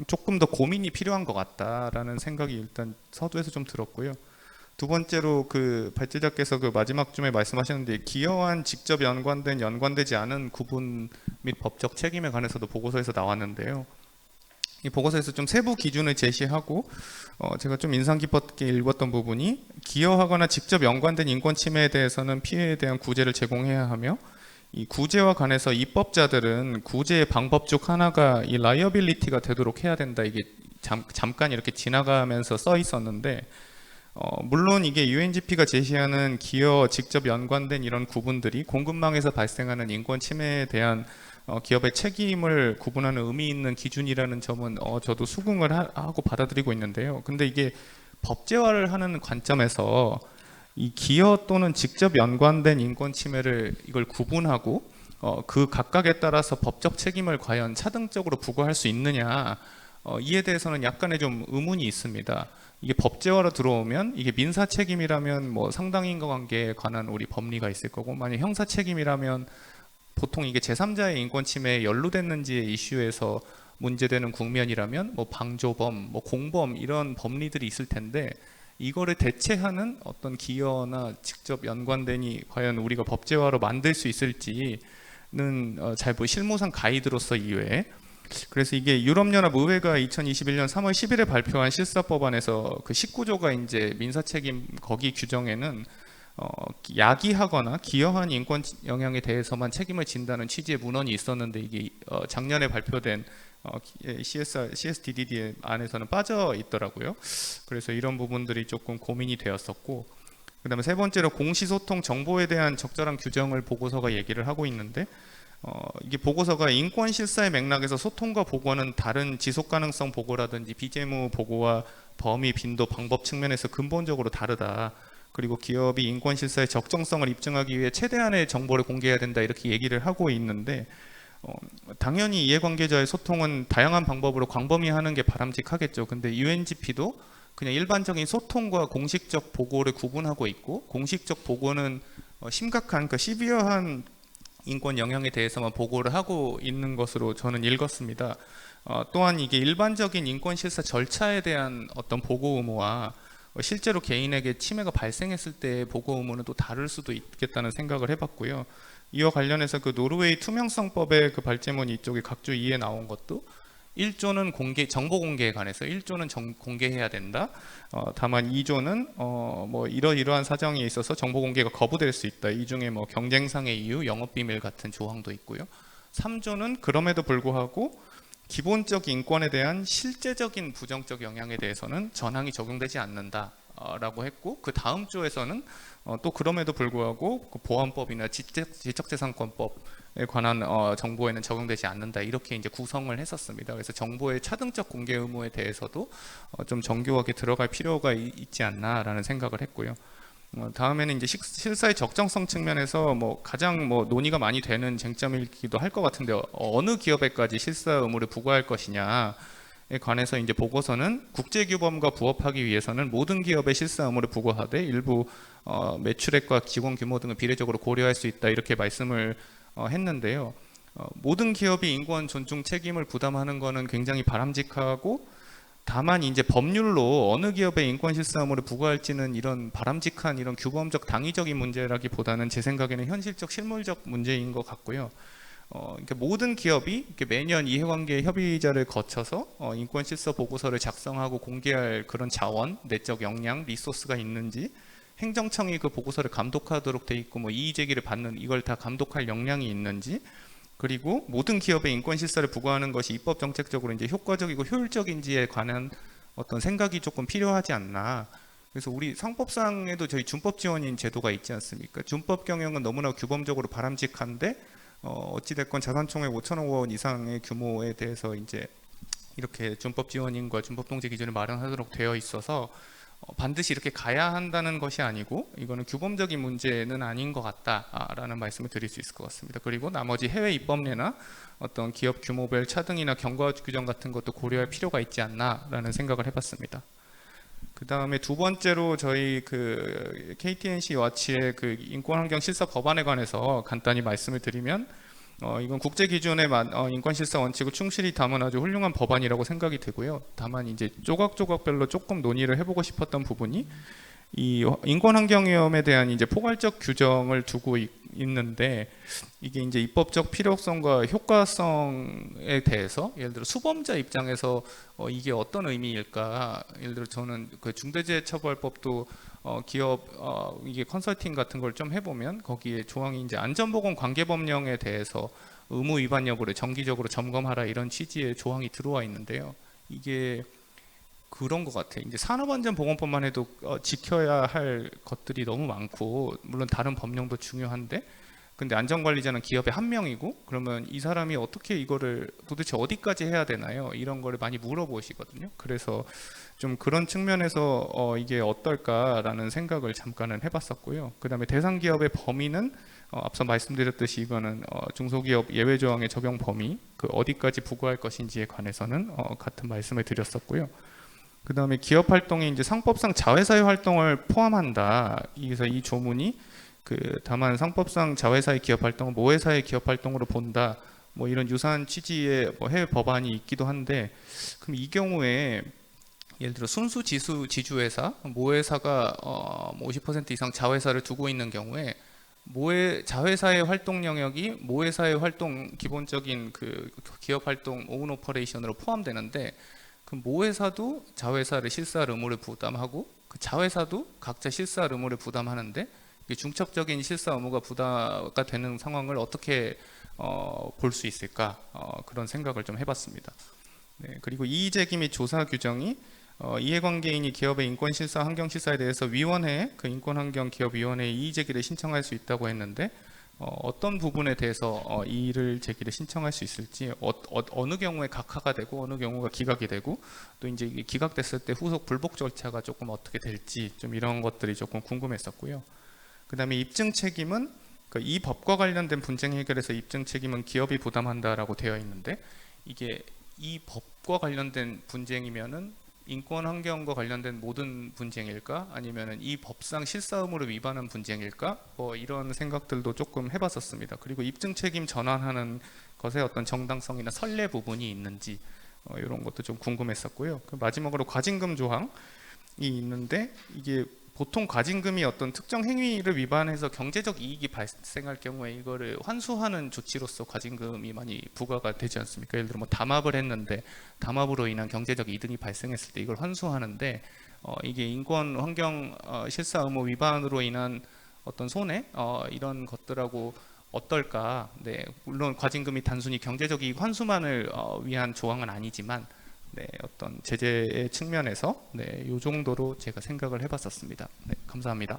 조금 더 고민이 필요한 것 같다라는 생각이 일단 서두에서 좀 들었고요. 두 번째로 그 발제자께서 그 마지막 쯤에 말씀하셨는데 기여한 직접 연관되지 않은 구분 및 법적 책임에 관해서도 보고서에서 나왔는데요. 이 보고서에서 좀 세부 기준을 제시하고 제가 좀 인상 깊게 읽었던 부분이 기여하거나 직접 연관된 인권 침해에 대해서는 피해에 대한 구제를 제공해야 하며 이 구제와 관해서 입법자들은 구제의 방법 중 하나가 이 라이어빌리티가 되도록 해야 된다. 이게 잠깐 이렇게 지나가면서 써 있었는데 물론 이게 UNGP가 제시하는 기여 직접 연관된 이런 구분들이 공급망에서 발생하는 인권 침해에 대한 기업의 책임을 구분하는 의미 있는 기준이라는 점은 저도 수긍을 하고 받아들이고 있는데요. 근데 이게 법제화를 하는 관점에서 이 기여 또는 직접 연관된 인권 침해를 이걸 구분하고 그 각각에 따라서 법적 책임을 과연 차등적으로 부과할 수 있느냐 이에 대해서는 약간의 좀 의문이 있습니다. 이게 법제화로 들어오면 이게 민사 책임이라면 뭐 상당인과 관계에 관한 우리 법리가 있을 거고 만약 형사 책임이라면 보통 이게 제3자의 인권 침해에 연루됐는지의 이슈에서 문제되는 국면이라면 뭐 방조범, 뭐 공범 이런 법리들이 있을 텐데 이거를 대체하는 어떤 기여나 직접 연관되니 과연 우리가 법제화로 만들 수 있을지는 잘 실무상 가이드로서 이외에 그래서 이게 유럽연합 의회가 2021년 3월 10일에 발표한 실사법안에서 그 19조가 이제 민사책임 거기 규정에는 야기하거나 기여한 인권 영향에 대해서만 책임을 진다는 취지의 문헌이 있었는데 이게 작년에 발표된 CSDDD 안에서는 빠져 있더라고요. 그래서 이런 부분들이 조금 고민이 되었었고 그다음에 세 번째로 공시소통 정보에 대한 적절한 규정을 보고서가 얘기를 하고 있는데 이게 보고서가 인권 실사의 맥락에서 소통과 보고는 다른 지속 가능성 보고라든지 비재무 보고와 범위, 빈도, 방법 측면에서 근본적으로 다르다. 그리고 기업이 인권 실사의 적정성을 입증하기 위해 최대한의 정보를 공개해야 된다 이렇게 얘기를 하고 있는데 당연히 이해관계자의 소통은 다양한 방법으로 광범위하는 게 바람직하겠죠. 근데 UNGP도 그냥 일반적인 소통과 공식적 보고를 구분하고 있고 공식적 보고는 심각한 그러니까 시비어한 인권 영향에 대해서만 보고를 하고 있는 것으로 저는 읽었습니다. 또한 이게 일반적인 인권 실사 절차에 대한 어떤 보고 의무와 실제로 개인에게 침해가 발생했을 때 보고 의무는 또 다를 수도 있겠다는 생각을 해봤고요. 이와 관련해서 그 노르웨이 투명성법의 그 발제문 이쪽에 각주 2에 나온 것도 1조는 정보 공개에 관해서 1조는 공개해야 된다. 다만 2조는 뭐 이러이러한 사정에 있어서 정보 공개가 거부될 수 있다. 이 중에 뭐 경쟁상의 이유, 영업 비밀 같은 조항도 있고요. 3조는 그럼에도 불구하고 기본적 인권에 대한 실제적인 부정적 영향에 대해서는 전항이 적용되지 않는다라고 했고 그 다음 조에서는 또 그럼에도 불구하고 그 보안법이나 지적재산권법에 관한 정보에는 적용되지 않는다 이렇게 이제 구성을 했었습니다. 그래서 정보의 차등적 공개 의무에 대해서도 좀 정교하게 들어갈 필요가 있지 않나라는 생각을 했고요. 다음에는 이제 실사의 적정성 측면에서 뭐 가장 뭐 논의가 많이 되는 쟁점이기도 할 것 같은데 어느 기업에까지 실사 의무를 부과할 것이냐에 관해서 이제 보고서는 국제규범과 부합하기 위해서는 모든 기업의 실사 의무를 부과하되 일부 매출액과 직원 규모 등을 비례적으로 고려할 수 있다 이렇게 말씀을 했는데요. 모든 기업이 인권 존중 책임을 부담하는 것은 굉장히 바람직하고 다만 이제 법률로 어느 기업의 인권 실사 의무를 부과할지는 이런 바람직한 이런 규범적 당위적인 문제라기보다는 제 생각에는 현실적 실물적 문제인 것 같고요. 그러니까 모든 기업이 이렇게 매년 이해관계 협의자를 거쳐서 인권 실서 보고서를 작성하고 공개할 그런 자원, 내적 역량, 리소스가 있는지, 행정청이 그 보고서를 감독하도록 돼 있고 뭐 이의 제기를 받는 이걸 다 감독할 역량이 있는지, 그리고 모든 기업의 인권 실사를 부과하는 것이 입법 정책적으로 이제 효과적이고 효율적인지에 관한 어떤 생각이 조금 필요하지 않나. 그래서 우리 상법상에도 저희 준법 지원인 제도가 있지 않습니까? 준법 경영은 너무나 규범적으로 바람직한데 어찌됐건 자산총액 5천억 원 이상의 규모에 대해서 이제 이렇게 준법 지원인과 준법 통제 기준을 마련하도록 되어 있어서 반드시 이렇게 가야 한다는 것이 아니고 이거는 규범적인 문제는 아닌 것 같다라는 말씀을 드릴 수 있을 것 같습니다. 그리고 나머지 해외 입법례나 어떤 기업 규모별 차등이나 경과 규정 같은 것도 고려할 필요가 있지 않나라는 생각을 해봤습니다. 그 다음에 두 번째로 저희 그 KTNC 와치의 그 인권환경 실사 법안에 관해서 간단히 말씀을 드리면 이건 국제 기준의 인권 실사 원칙을 충실히 담은 아주 훌륭한 법안이라고 생각이 되고요. 다만 이제 조각조각별로 조금 논의를 해보고 싶었던 부분이 이 인권환경위험에 대한 이제 포괄적 규정을 두고 있는데 이게 이제 입법적 필요성과 효과성에 대해서 예를 들어 수범자 입장에서 이게 어떤 의미일까? 예를 들어 저는 그 중대재해처벌법도 기업 이게 컨설팅 같은 걸 좀 해보면 거기에 조항이 이제 안전보건 관계법령에 대해서 의무 위반 여부를 정기적으로 점검하라 이런 취지의 조항이 들어와 있는데요. 이게 그런 것 같아요. 이제 산업안전보건법만 해도 지켜야 할 것들이 너무 많고 물론 다른 법령도 중요한데 근데 안전관리자는 기업의 한 명이고 그러면 이 사람이 어떻게 이거를 도대체 어디까지 해야 되나요? 이런 거를 많이 물어보시거든요. 그래서 좀 그런 측면에서 이게 어떨까라는 생각을 잠깐은 해봤었고요. 그 다음에 대상 기업의 범위는 앞서 말씀드렸듯이 이거는 중소기업 예외조항의 적용 범위 그 어디까지 부과할 것인지에 관해서는 같은 말씀을 드렸었고요. 그 다음에 기업 활동이 이제 상법상 자회사의 활동을 포함한다. 그래서 이 조문이 다만 상법상 자회사의 기업 활동은 모회사의 기업 활동으로 본다. 뭐 이런 유사한 취지의 해외 법안이 있기도 한데, 그럼 이 경우에 예를 들어 순수 지주회사, 모회사가 50% 이상 자회사를 두고 있는 경우에 자회사의 활동 영역이 모회사의 활동 기본적인 그 기업 활동 오운 오퍼레이션으로 포함되는데. 그럼 모회사도 자회사를 실사할 의무를 부담하고 그 자회사도 각자 실사할 의무를 부담하는데 중첩적인 실사 의무가 부담가 되는 상황을 어떻게 볼 수 있을까 그런 생각을 좀 해봤습니다. 네, 그리고 이의제기 및 조사 규정이 이해관계인이 기업의 인권실사, 환경실사에 대해서 위원회에 그 인권환경기업위원회에 이의제기를 신청할 수 있다고 했는데 어떤 부분에 대해서 이의를 제기를 신청할 수 있을지 어느 경우에 각하가 되고 어느 경우가 기각이 되고 또 이제 이게 기각됐을 때 후속 불복 절차가 조금 어떻게 될지 좀 이런 것들이 조금 궁금했었고요. 그 다음에 입증 책임은 이 법과 관련된 분쟁 해결에서 입증 책임은 기업이 부담한다라고 되어 있는데 이게 이 법과 관련된 분쟁이면은 인권 환경과 관련된 모든 분쟁일까? 아니면은 이 법상 실사 의무를 위반한 분쟁일까? 뭐 이런 생각들도 조금 해봤었습니다. 그리고 입증 책임 전환하는 것에 어떤 정당성이나 선례 부분이 있는지 이런 것도 좀 궁금했었고요. 그 마지막으로 과징금 조항이 있는데 이게 보통 과징금이 어떤 특정 행위를 위반해서 경제적 이익이 발생할 경우에 이거를 환수하는 조치로서 과징금이 많이 부과가 되지 않습니까? 예를 들어 뭐 담합을 했는데 담합으로 인한 경제적 이득이 발생했을 때 이걸 환수하는데 이게 인권 환경 실사 의무 위반으로 인한 어떤 손해 이런 것들하고 어떨까? 네, 물론 과징금이 단순히 경제적 이익 환수만을 위한 조항은 아니지만 네, 어떤 제재의 측면에서 네, 이 정도로 제가 생각을 해봤었습니다. 네, 감사합니다.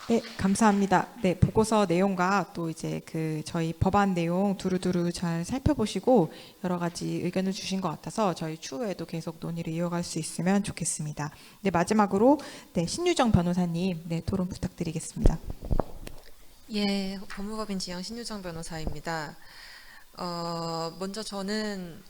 네, 감사합니다. 네, 보고서 내용과 또 이제 그 저희 법안 내용 두루두루 잘 살펴보시고 여러 가지 의견을 주신 것 같아서 저희 추후에도 계속 논의를 이어갈 수 있으면 좋겠습니다. 네, 마지막으로 네, 신유정 변호사님, 네, 토론 부탁드리겠습니다. 예, 법무법인 지영 신유정 변호사입니다. 먼저 저는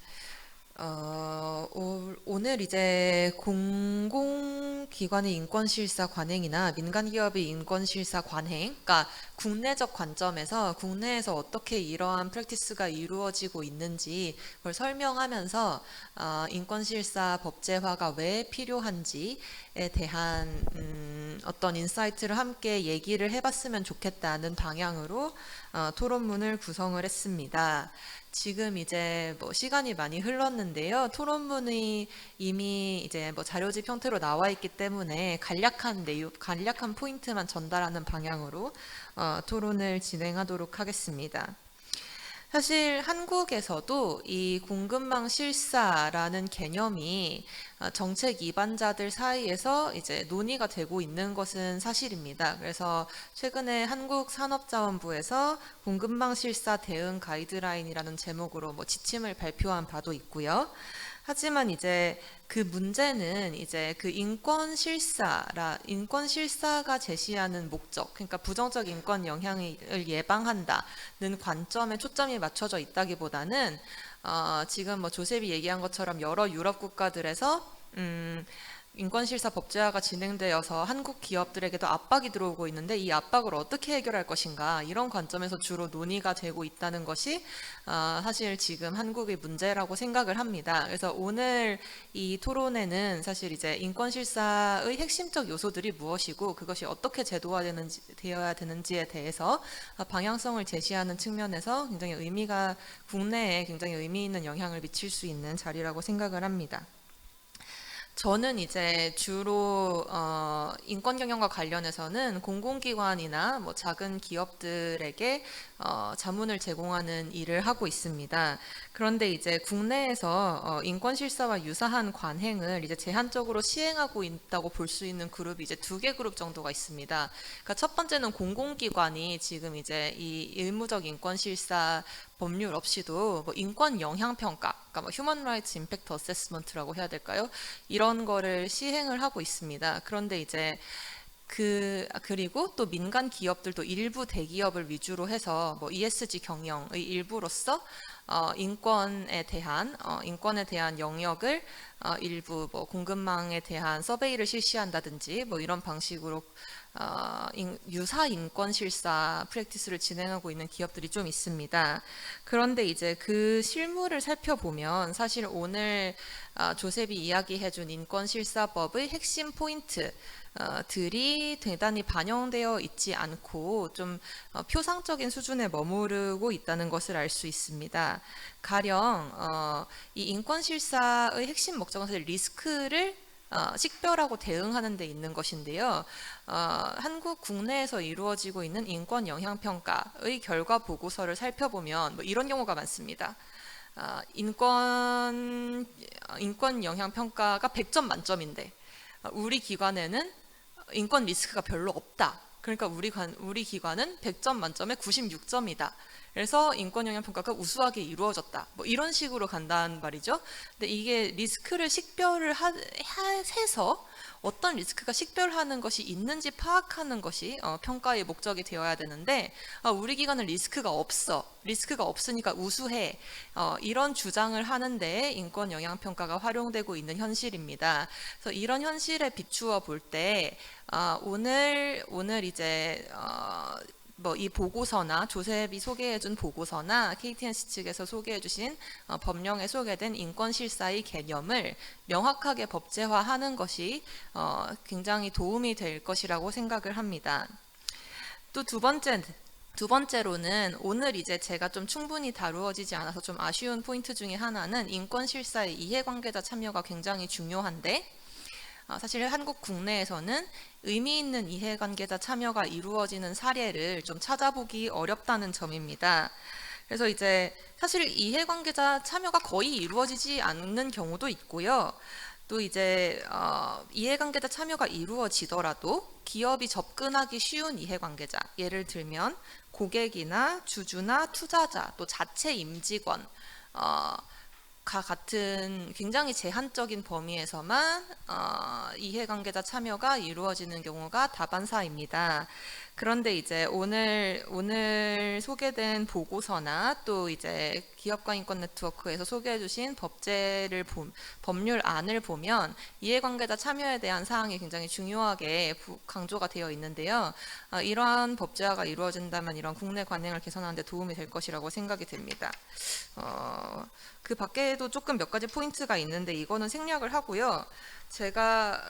오늘 이제 공공기관의 인권실사 관행이나 민간기업의 인권실사 관행, 그러니까 국내적 관점에서 국내에서 어떻게 이러한 프랙티스가 이루어지고 있는지 그걸 설명하면서 인권실사 법제화가 왜 필요한지에 대한 어떤 인사이트를 함께 얘기를 해봤으면 좋겠다는 방향으로 토론문을 구성을 했습니다. 지금 이제 뭐 시간이 많이 흘렀는데요. 토론문이 이미 이제 뭐 자료집 형태로 나와 있기 때문에 간략한 내용, 간략한 포인트만 전달하는 방향으로 토론을 진행하도록 하겠습니다. 사실 한국에서도 이 공급망 실사라는 개념이 정책 입안자들 사이에서 이제 논의가 되고 있는 것은 사실입니다. 그래서 최근에 한국산업자원부에서 공급망 실사 대응 가이드라인이라는 제목으로 뭐 지침을 발표한 바도 있고요. 하지만 이제 그 문제는 이제 그 인권 실사가 제시하는 목적, 그러니까 부정적 인권 영향을 예방한다는 관점에 초점이 맞춰져 있다기보다는 지금 뭐 조셉이 얘기한 것처럼 여러 유럽 국가들에서 인권실사 법제화가 진행되어서 한국 기업들에게도 압박이 들어오고 있는데 이 압박을 어떻게 해결할 것인가 이런 관점에서 주로 논의가 되고 있다는 것이 사실 지금 한국의 문제라고 생각을 합니다. 그래서 오늘 이 토론에는 사실 이제 인권실사의 핵심적 요소들이 무엇이고 그것이 어떻게 되어야 되는지에 대해서 방향성을 제시하는 측면에서 굉장히 국내에 굉장히 의미 있는 영향을 미칠 수 있는 자리라고 생각을 합니다. 저는 이제 주로 인권 경영과 관련해서는 공공기관이나 뭐 작은 기업들에게 자문을 제공하는 일을 하고 있습니다. 그런데 이제 국내에서 인권 실사와 유사한 관행을 이제 제한적으로 시행하고 있다고 볼 수 있는 그룹이 이제 2개 그룹 정도가 있습니다. 그러니까 첫 번째는 공공기관이 지금 이제 이 의무적 인권 실사 법률 없이도 뭐 인권 영향 평가, 그러니까 뭐 휴먼 라이츠 임팩트 어세스먼트라고 해야 될까요? 이런 거를 시행을 하고 있습니다. 그런데 이제 그리고 또 민간 기업들도 일부 대기업을 위주로 해서 뭐 ESG 경영의 일부로서 인권에 대한 영역을 일부 뭐 공급망에 대한 서베이를 실시한다든지 뭐 이런 방식으로 유사 인권 실사 프랙티스를 진행하고 있는 기업들이 좀 있습니다. 그런데 이제 그 실무를 살펴보면 사실 오늘 조셉이 이야기해준 인권 실사법의 핵심 포인트 들이 대단히 반영되어 있지 않고 좀 표상적인 수준에 머무르고 있다는 것을 알 수 있습니다. 가령 이 인권 실사의 핵심 목적은 사실 리스크를 식별하고 대응하는 데 있는 것인데요. 한국 국내에서 이루어지고 있는 인권 영향 평가의 결과 보고서를 살펴보면 뭐 이런 경우가 많습니다. 인권 영향 평가가 100점 만점인데 우리 기관에는 인권 리스크가 별로 없다. 그러니까 우리 기관은 100점 만점에 96점이다. 그래서 인권 영향 평가가 우수하게 이루어졌다. 뭐 이런 식으로 간다는 말이죠. 근데 이게 리스크를 식별을 해서 어떤 리스크가 식별하는 것이 있는지 파악하는 것이 평가의 목적이 되어야 되는데 우리 기관은 리스크가 없으니까 우수해. 이런 주장을 하는데 인권 영향 평가가 활용되고 있는 현실입니다. 그래서 이런 현실에 비추어 볼 때 오늘 이제 뭐 이 보고서나 조셉이 소개해준 보고서나 KTNC 측에서 소개해주신 법령에 소개된 인권실사의 개념을 명확하게 법제화하는 것이 굉장히 도움이 될 것이라고 생각을 합니다. 또 두 번째로는 오늘 이제 제가 좀 충분히 다루어지지 않아서 좀 아쉬운 포인트 중에 하나는 인권실사의 이해관계자 참여가 굉장히 중요한데 사실 한국 국내에서는 의미 있는 이해관계자 참여가 이루어지는 사례를 좀 찾아보기 어렵다는 점입니다. 그래서 이제 사실 이해관계자 참여가 거의 이루어지지 않는 경우도 있고요. 또 이제 이해관계자 참여가 이루어지더라도 기업이 접근하기 쉬운 이해관계자, 예를 들면 고객이나 주주나 투자자, 또 자체 임직원, 같은 굉장히 제한적인 범위에서만 이해관계자 참여가 이루어지는 경우가 다반사입니다. 그런데 이제 오늘 소개된 보고서나 또 이제 기업가 인권 네트워크에서 소개해 주신 법률안을 보면 이해관계자 참여에 대한 사항이 굉장히 중요하게 강조가 되어 있는데요. 이러한 법제화가 이루어진다면 이런 국내 관행을 개선하는 데 도움이 될 것이라고 생각이 됩니다. 그 밖에도 조금 몇 가지 포인트가 있는데 이거는 생략을 하고요. 제가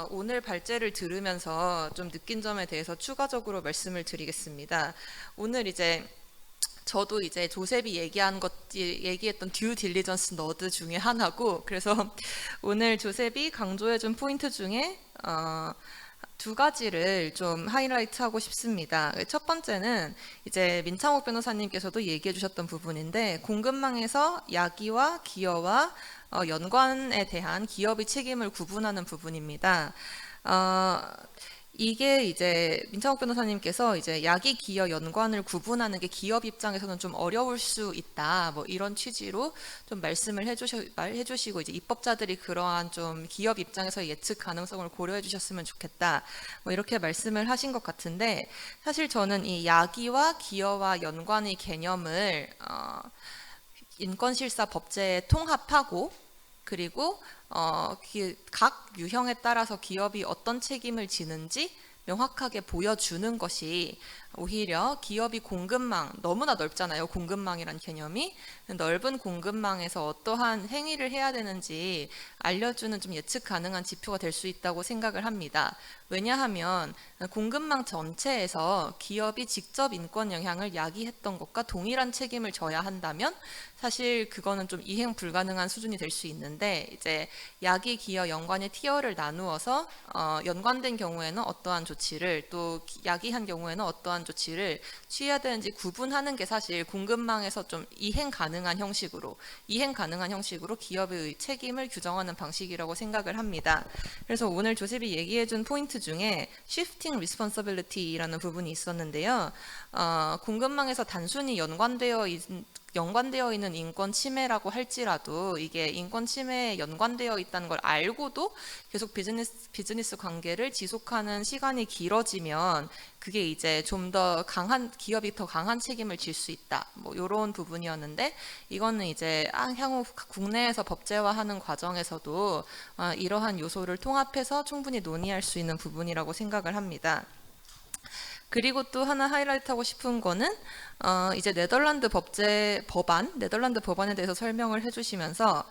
오늘 발제를 들으면서 좀 느낀 점에 대해서 추가적으로 말씀을 드리겠습니다. 오늘 이제 저도 이제 조셉이 얘기했던 듀 딜리전스 너드 중에 하나고, 그래서 오늘 조셉이 강조해준 포인트 중에 두 가지를 좀 하이라이트하고 싶습니다. 첫 번째는 이제 민창옥 변호사님께서도 얘기해 주셨던 부분인데, 공급망에서 야기와 기여와 연관에 대한 기업의 책임을 구분하는 부분입니다. 이게 이제 민창옥 변호사님께서 이제 야기, 기여, 연관을 구분하는 게 기업 입장에서는 좀 어려울 수 있다. 뭐 이런 취지로 좀 말씀을 해주시고 이제 입법자들이 그러한 좀 기업 입장에서 예측 가능성을 고려해 주셨으면 좋겠다. 뭐 이렇게 말씀을 하신 것 같은데, 사실 저는 이 야기와 기여와 연관의 개념을 인권실사 법제에 통합하고, 그리고 각 유형에 따라서 기업이 어떤 책임을 지는지 명확하게 보여주는 것이 오히려 기업이 공급망, 너무나 넓잖아요. 공급망이란 개념이. 넓은 공급망에서 어떠한 행위를 해야 되는지 알려주는 좀 예측 가능한 지표가 될 수 있다고 생각을 합니다. 왜냐하면 공급망 전체에서 기업이 직접 인권 영향을 야기했던 것과 동일한 책임을 져야 한다면 사실 그거는 좀 이행 불가능한 수준이 될 수 있는데, 이제 야기, 기여, 연관의 티어를 나누어서 연관된 경우에는 어떠한 조치를, 또 야기한 경우에는 어떠한 조치를 취해야 되는지 구분하는 게 사실 공급망에서 좀 이행 가능한 형식으로 기업의 책임을 규정하는 방식이라고 생각을 합니다. 그래서 오늘 조셉이 얘기해준 포인트 중에 shifting responsibility라는 부분이 있었는데요. 공급망에서 단순히 연관되어 있는 인권 침해라고 할지라도 이게 인권 침해에 연관되어 있다는 걸 알고도 계속 비즈니스 관계를 지속하는 시간이 길어지면 그게 이제 좀 더 기업이 더 강한 책임을 질 수 있다. 뭐 이런 부분이었는데, 이거는 이제 향후 국내에서 법제화하는 과정에서도 이러한 요소를 통합해서 충분히 논의할 수 있는 부분이라고 생각을 합니다. 그리고 또 하나 하이라이트하고 싶은 거는 이제 네덜란드 법안에 대해서 설명을 해주시면서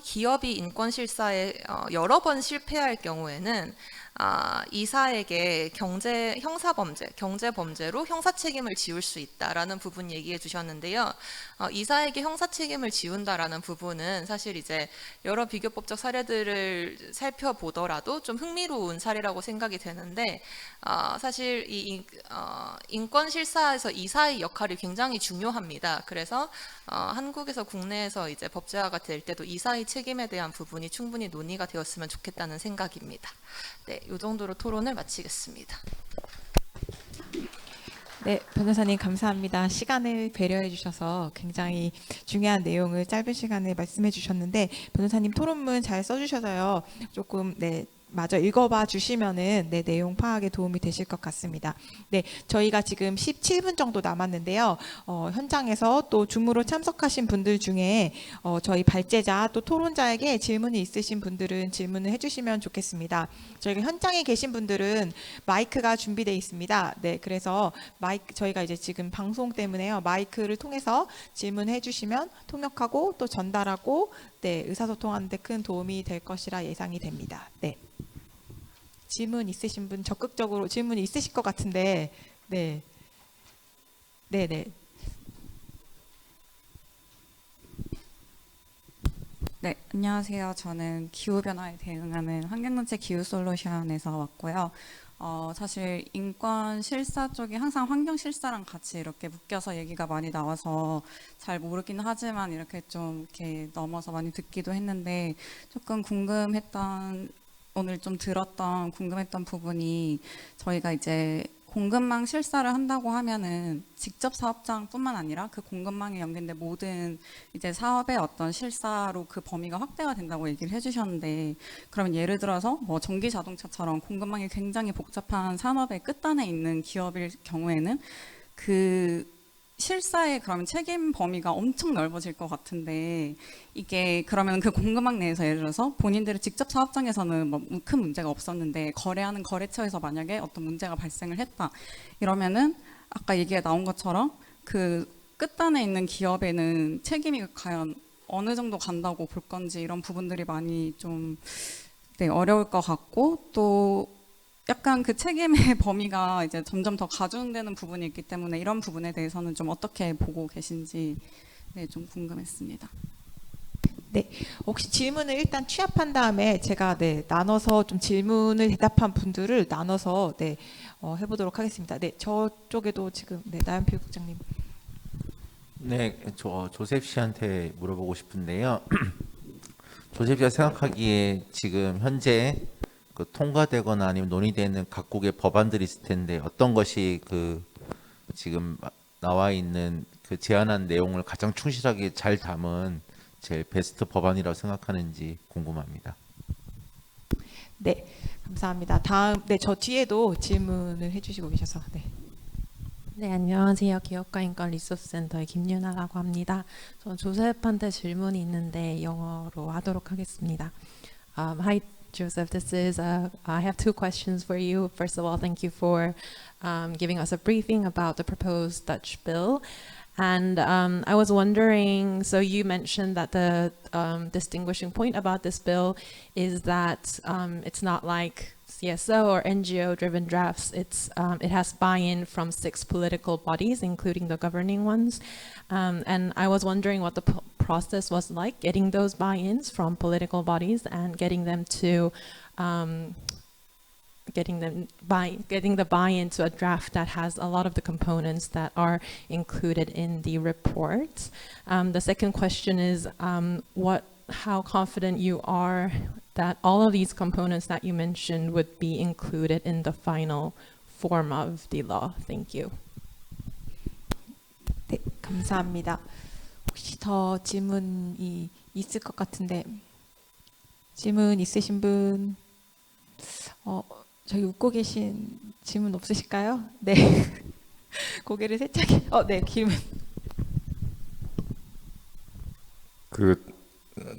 기업이 인권 실사에 여러 번 실패할 경우에는 이사에게 경제 범죄로 형사 책임을 지울 수 있다라는 부분 얘기해 주셨는데요. 이사에게 형사 책임을 지운다라는 부분은 사실 이제 여러 비교법적 사례들을 살펴보더라도 좀 흥미로운 사례라고 생각이 되는데, 사실 이 인권 실사에서 이사의 역할이 굉장히 중요합니다. 그래서 한국에서 국내에서 이제 법제화가 될 때도 이사의 책임에 대한 부분이 충분히 논의가 되었으면 좋겠다는 생각입니다. 네, 이 정도로 토론을 마치겠습니다. 네, 변호사님 감사합니다. 시간을 배려해 주셔서 굉장히 중요한 내용을 짧은 시간에 말씀해 주셨는데, 변호사님 토론문 잘 써주셔서요. 조금 마저 읽어봐 주시면은 내용 파악에 도움이 되실 것 같습니다. 네, 저희가 지금 17분 정도 남았는데요. 현장에서 또 줌으로 참석하신 분들 중에 저희 발제자 또 토론자에게 질문이 있으신 분들은 질문을 해주시면 좋겠습니다. 저희가 현장에 계신 분들은 마이크가 준비되어 있습니다. 네, 그래서 저희가 이제 지금 방송 때문에요. 마이크를 통해서 질문해 주시면 통역하고 또 전달하고 의사소통하는 데 큰 도움이 될 것이라 예상이 됩니다. 네. 질문 있으신 분 적극적으로 질문이 있으실 것 같은데, 네. 네. 네, 안녕하세요. 저는 기후변화에 대응하는 환경정책 기후솔루션에서 왔고요. 사실 인권 실사 쪽이 항상 환경 실사랑 같이 이렇게 묶여서 얘기가 많이 나와서 잘 모르긴 하지만 이렇게 좀 이렇게 넘어서 많이 듣기도 했는데, 조금 오늘 좀 궁금했던 부분이, 저희가 이제 공급망 실사를 한다고 하면은 직접 사업장뿐만 아니라 그 공급망에 연결된 모든 이제 사업의 어떤 실사로 그 범위가 확대가 된다고 얘기를 해주셨는데, 그러면 예를 들어서 뭐 전기 자동차처럼 공급망이 굉장히 복잡한 산업의 끝단에 있는 기업일 경우에는 그 실사의 그러면 책임 범위가 엄청 넓어질 것 같은데, 이게 그러면 그 공급망 내에서 예를 들어서 본인들의 직접 사업장에서는 뭐 큰 문제가 없었는데 거래하는 거래처에서 만약에 어떤 문제가 발생을 했다 이러면은 아까 얘기가 나온 것처럼 그 끝단에 있는 기업에는 책임이 과연 어느 정도 간다고 볼 건지, 이런 부분들이 많이 좀 어려울 것 같고, 또 약간 그 책임의 범위가 이제 점점 더 가중되는 부분이 있기 때문에 이런 부분에 대해서는 좀 어떻게 보고 계신지 좀 궁금했습니다. 네, 혹시 질문을 일단 취합한 다음에 제가 나눠서 좀 질문을 대답한 분들을 나눠서 해보도록 하겠습니다. 네, 저쪽에도 지금 나연필 국장님. 네, 저 조셉 씨한테 물어보고 싶은데요. 조셉 씨가 생각하기에 지금 현재 그 통과되거나 아니면 논의되는 각국의 법안들이 있을 텐데 어떤 것이 그 지금 나와 있는 그 제안한 내용을 가장 충실하게 잘 담은 제일 베스트 법안이라고 생각하는지 궁금합니다. 네, 감사합니다. 다음, 저 뒤에도 질문을 해주시고 계셔서. 네, 안녕하세요. 기업가 인권 리소스 센터의 김유나라고 합니다. 저 조셉한테 질문이 있는데 영어로 하도록 하겠습니다. Hi, Joseph. I have two questions for you. First of all, thank you for giving us a briefing about the proposed Dutch bill. And I was wondering, so you mentioned that the distinguishing point about this bill is that it's not like CSO or NGO-driven drafts. It has buy-in from 6 political bodies, including the governing ones. And I was wondering what the process was like, getting those buy-ins from political bodies and getting them to getting the buy-in to a draft that has a lot of the components that are included in the report. The second question is how confident you are that all of these components that you mentioned would be included in the final form of the law. Thank you. 네, 감사합니다. 혹시 더 질문이 있을 것 같은데, 질문 있으신 분, 저기 웃고 계신 질문 없으실까요? 네. 고개를 살짝, 네, 질문.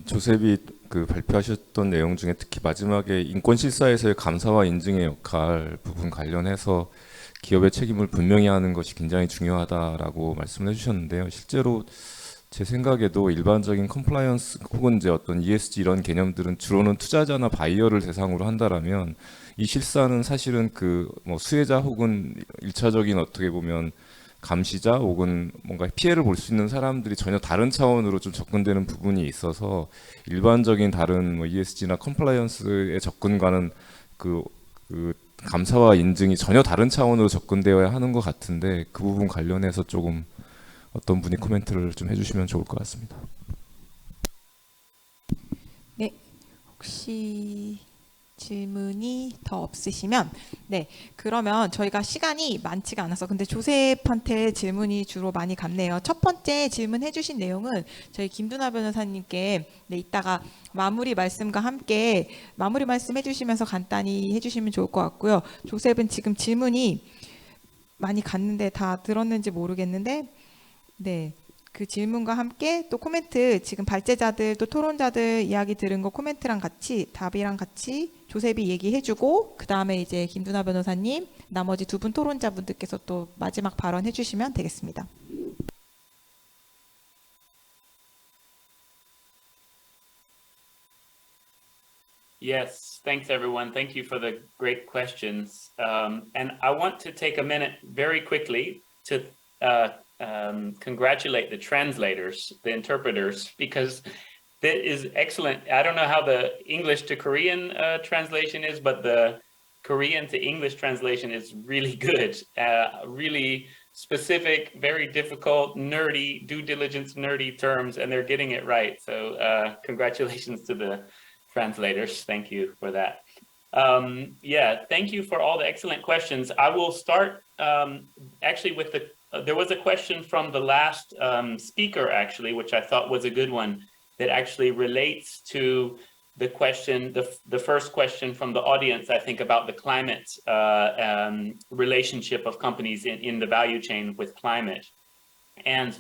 조셉이 발표하셨던 내용 중에 특히 마지막에 인권 실사에서의 감사와 인증의 역할 부분 관련해서 기업의 책임을 분명히 하는 것이 굉장히 중요하다라고 말씀을 해주셨는데요. 실제로 제 생각에도 일반적인 컴플라이언스 혹은 이제 어떤 ESG 이런 개념들은 주로는 투자자나 바이어를 대상으로 한다라면 이 실사는 사실은 수혜자 혹은 일차적인 어떻게 보면 감시자 혹은 뭔가 피해를 볼 수 있는 사람들이 전혀 다른 차원으로 좀 접근되는 부분이 있어서 일반적인 다른 ESG나 컴플라이언스의 접근과는 그 감사와 인증이 전혀 다른 차원으로 접근되어야 하는 것 같은데 그 부분 관련해서 조금 어떤 분이 코멘트를 좀 해주시면 좋을 것 같습니다. 네, 혹시 질문이 더 없으시면 그러면 저희가 시간이 많지가 않아서, 근데 조셉한테 질문이 주로 많이 갔네요. 첫 번째 질문해 주신 내용은 저희 김두나 변호사님께 이따가 마무리 말씀과 함께 마무리 말씀해 주시면서 간단히 해주시면 좋을 것 같고요. 조셉은 지금 질문이 많이 갔는데 다 들었는지 모르겠는데 그 질문과 함께 또 코멘트, 지금 발제자들 또 토론자들 이야기 들은 거 코멘트랑 같이 답이랑 같이 조셉이 얘기해주고, 그 다음에 이제 김두나 변호사님, 나머지 2분 토론자분들께서 또 마지막 발언해 주시면 되겠습니다. Yes, thanks everyone. Thank you for the great questions. And I want to take a minute very quickly to congratulate the translators, the interpreters, because that is excellent. I don't know how the English to Korean translation is, but the Korean to English translation is really good. Really specific, very difficult, nerdy, due diligence nerdy terms, and they're getting it right. So congratulations to the translators. Thank you for that. Yeah, thank you for all the excellent questions. I will start actually with there was a question from the last speaker, actually, which I thought was a good one, that actually relates to the question, the first question from the audience, I think, about the climate relationship of companies in the value chain with climate. And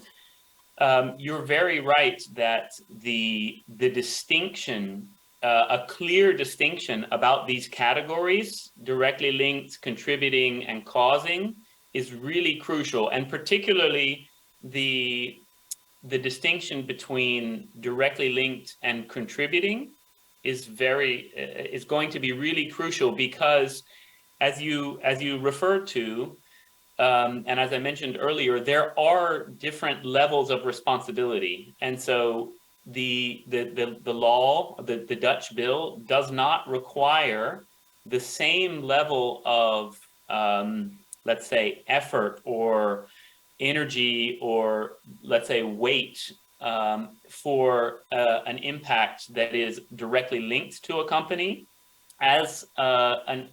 you're very right that the distinction, a clear distinction about these categories, directly linked, contributing, and causing, is really crucial. And particularly the distinction between directly linked and contributing is going to be really crucial, because as you referred to, and as I mentioned earlier, there are different levels of responsibility. And so the law, the Dutch bill, does not require the same level of, let's say, effort or energy, or let's say weight, for an impact that is directly linked to a company, as an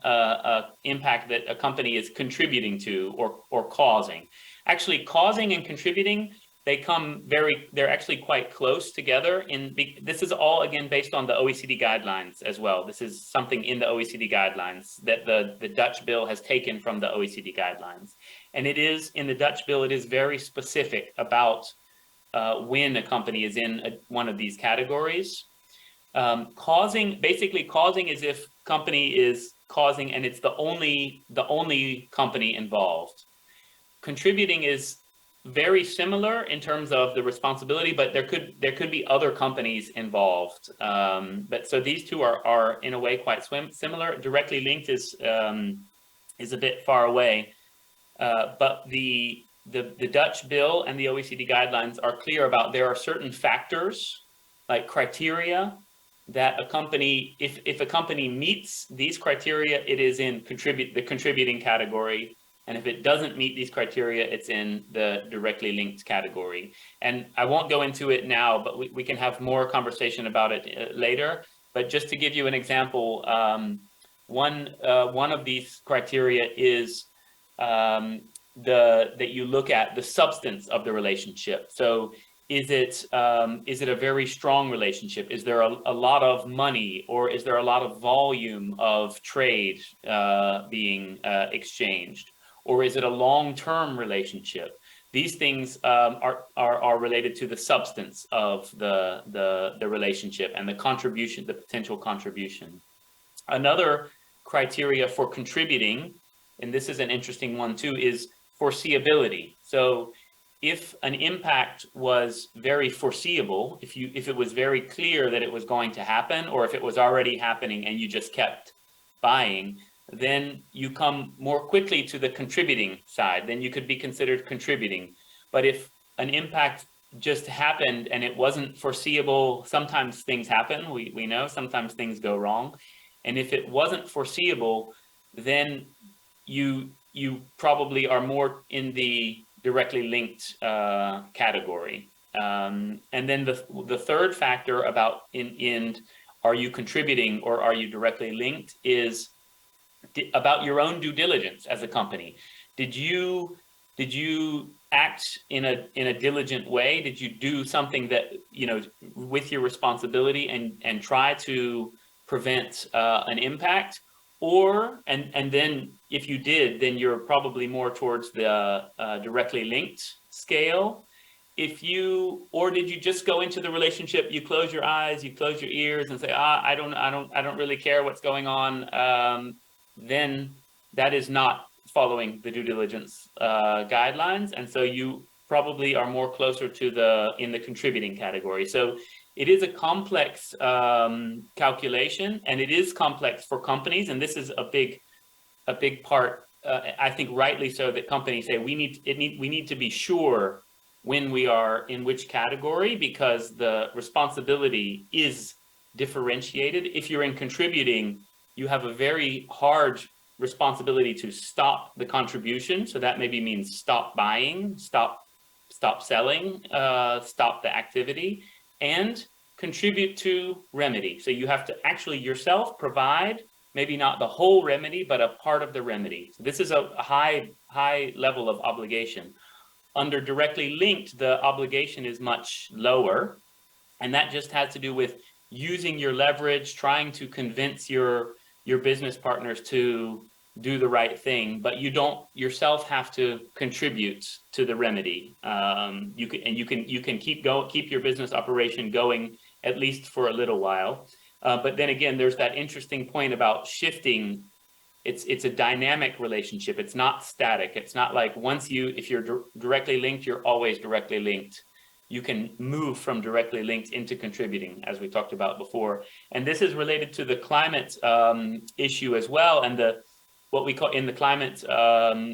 impact that a company is contributing to or causing. Actually, causing and contributing, they're actually quite close together. This is all, again, based on the OECD guidelines as well. This is something in the OECD guidelines that the Dutch bill has taken from the OECD guidelines. And it is, in the Dutch bill, it is very specific about when a company is in one of these categories. Causing is if company is causing and it's the only company involved. Contributing is very similar in terms of the responsibility, but there could be other companies involved. But so these two are in a way quite similar. Directly linked is a bit far away, but the Dutch bill and the OECD guidelines are clear about there are certain factors, like criteria, that a company, if a company meets these criteria, it is in the contributing category. And if it doesn't meet these criteria, it's in the directly linked category. And I won't go into it now, but we can have more conversation about it later. But just to give you an example, one of these criteria is that you look at the substance of the relationship. So is it a very strong relationship? Is there a lot of money, or is there a lot of volume of trade being exchanged? Or is it a long-term relationship? These things are related to the substance of the relationship and the contribution, the potential contribution. Another criteria for contributing, and this is an interesting one too, is foreseeability. So if an impact was very foreseeable, if it was very clear that it was going to happen, or if it was already happening and you just kept buying, then you come more quickly to the contributing side. Then you could be considered contributing. But if an impact just happened and it wasn't foreseeable, sometimes things happen, we know, sometimes things go wrong. And if it wasn't foreseeable, then you probably are more in the directly linked category. And then the third factor about are you contributing or are you directly linked is about your own due diligence as a company. Did you act in a diligent way? Did you do something that, with your responsibility and try to prevent an impact? And then if you did, then you're probably more towards the directly linked scale. Or did you just go into the relationship, you close your eyes, you close your ears and say, I don't really care what's going on, then that is not following the due diligence guidelines. And so you probably are more closer to in the contributing category. So it is a complex calculation, and it is complex for companies. And this is a big part, I think rightly so, that companies say we need to be sure when we are in which category, because the responsibility is differentiated. If you're in contributing, you have a very hard responsibility to stop the contribution. So that maybe means stop buying, stop selling, stop the activity, and contribute to remedy. So you have to actually yourself provide maybe not the whole remedy, but a part of the remedy. So this is a high level of obligation. Under directly linked, the obligation is much lower, and that just has to do with using your leverage, trying to convince your business partners to do the right thing, but you don't yourself have to contribute to the remedy. You can keep your business operation going at least for a little while. But then again, there's that interesting point about shifting. It's a dynamic relationship. It's not static. It's not like if you're directly linked, you're always directly linked. You can move from directly linked into contributing, as we talked about before. And this is related to the climate issue as well. And what we call in the climate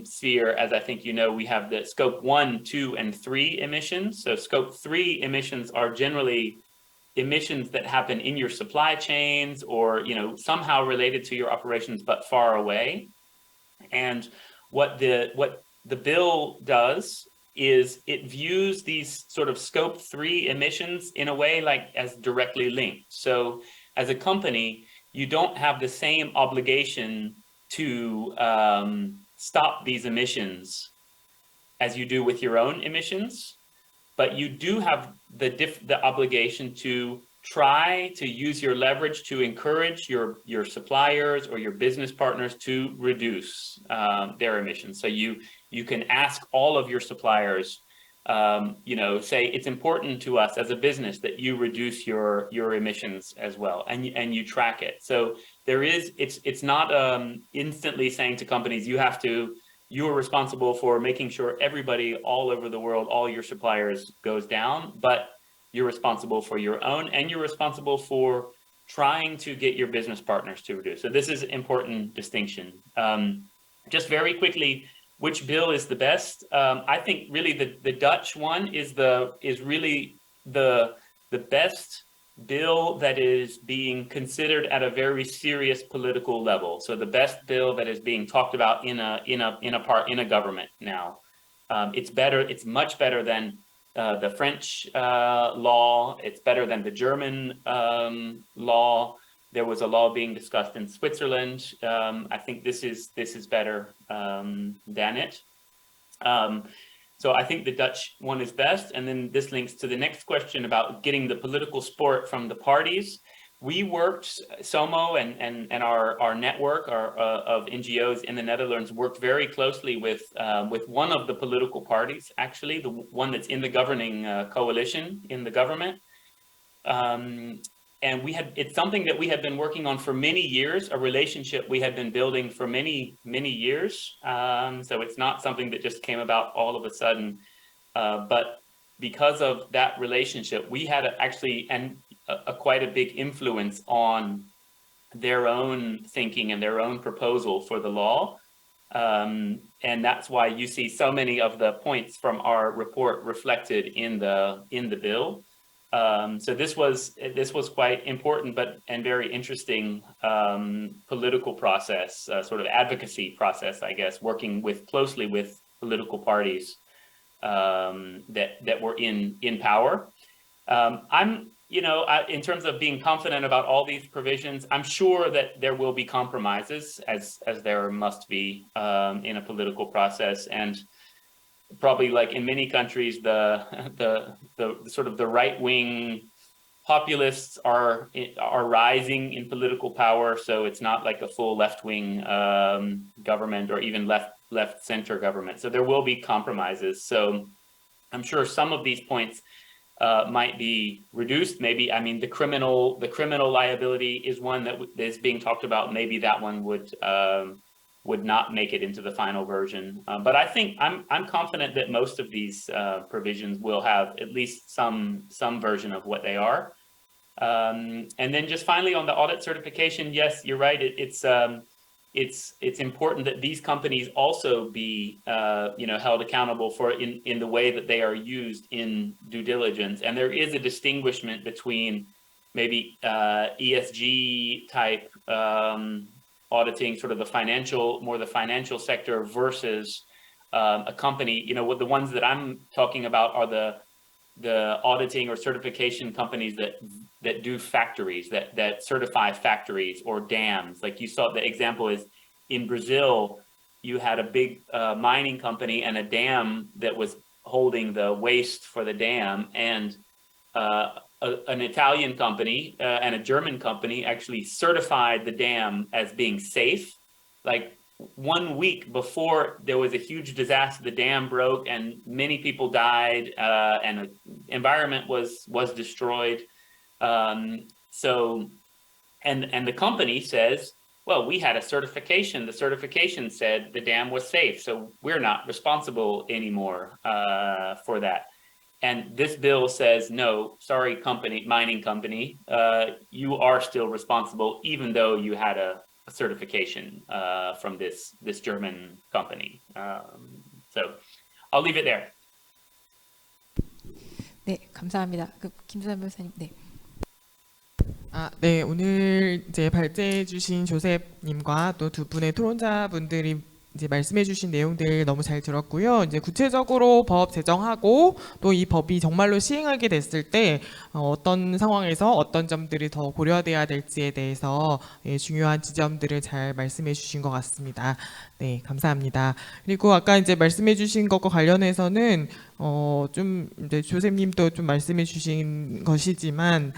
sphere, as I think you know, we have the scope 1, 2, and 3 emissions. So scope 3 emissions are generally emissions that happen in your supply chains or somehow related to your operations but far away. And what the bill does is it views these sort of scope 3 emissions in a way like as directly linked. So as a company, you don't have the same obligation to stop these emissions as you do with your own emissions, but you do have the obligation to try to use your leverage to encourage your suppliers or your business partners to reduce their emissions. So you can ask all of your suppliers, say it's important to us as a business that you reduce your emissions as well, and you track it. So it's not instantly saying to companies you're responsible for making sure everybody all over the world, all your suppliers goes down, but you're responsible for your own, and you're responsible for trying to get your business partners to reduce. So this is an important distinction. Just very quickly, which bill is the best? I think really the Dutch one is really the best bill that is being considered at a very serious political level. So the best bill that is being talked about in a government now. It's much better than the French law. It's better than the German law. There was a law being discussed in Switzerland. I think this is better than it. So I think the Dutch one is best. And then this links to the next question about getting the political support from the parties. We worked, SOMO and our network of NGOs in the Netherlands worked very closely with one of the political parties, actually, the one that's in the governing coalition in the government. And it's something that we had been working on for many years, a relationship we had been building for many, many years. So it's not something that just came about all of a sudden. But because of that relationship, we had quite a big influence on their own thinking and their own proposal for the law. And that's why you see so many of the points from our report reflected in the bill. So this was quite important, and very interesting political process, sort of advocacy process, I guess, working closely with political parties that were in power. In terms of being confident about all these provisions, I'm sure that there will be compromises, as there must be in a political process, and probably like in many countries, the sort of the right-wing populists are rising in political power. So it's not like a full left-wing government or even left-center government. So there will be compromises. So I'm sure some of these points might be reduced. Maybe, I mean, the criminal liability is one that is being talked about. Maybe that one would not make it into the final version. But I think I'm confident that most of these provisions will have at least some version of what they are. And then just finally on the audit certification, yes, you're right. It's important that these companies also be held accountable for in the way that they are used in due diligence. And there is a distinguishment between maybe ESG type auditing, sort of the financial sector versus a company. The ones that I'm talking about are the auditing or certification companies that do factories, that certify factories or dams. Like you saw, the example is in Brazil, you had a big mining company and a dam that was holding the waste for the dam, and an Italian company and a German company actually certified the dam as being safe. Like 1 week before there was a huge disaster, the dam broke and many people died, and the environment was destroyed. So, and the company says, well, we had a certification. The certification said the dam was safe, so we're not responsible anymore for that. And this bill says, no, sorry, mining company, you are still responsible, even though you had a certification from this German company. So I'll leave it there. 네, 감사합니다. 김수현 변호사님. 네. 네, 오늘 이제 발제해 주신 조셉님과 또 두 분의 토론자분들이 이제 말씀해 주신 내용들 너무 잘 들었고요. 이제 구체적으로 법 제정하고 또 이 법이 정말로 시행하게 됐을 때 어떤 상황에서 어떤 점들이 더 고려돼야 될지에 대해서 중요한 지점들을 잘 말씀해 주신 것 같습니다. 네, 감사합니다. 그리고 아까 이제 말씀해 주신 것과 관련해서는 좀 이제 조셉님도 좀 말씀해 주신 것이지만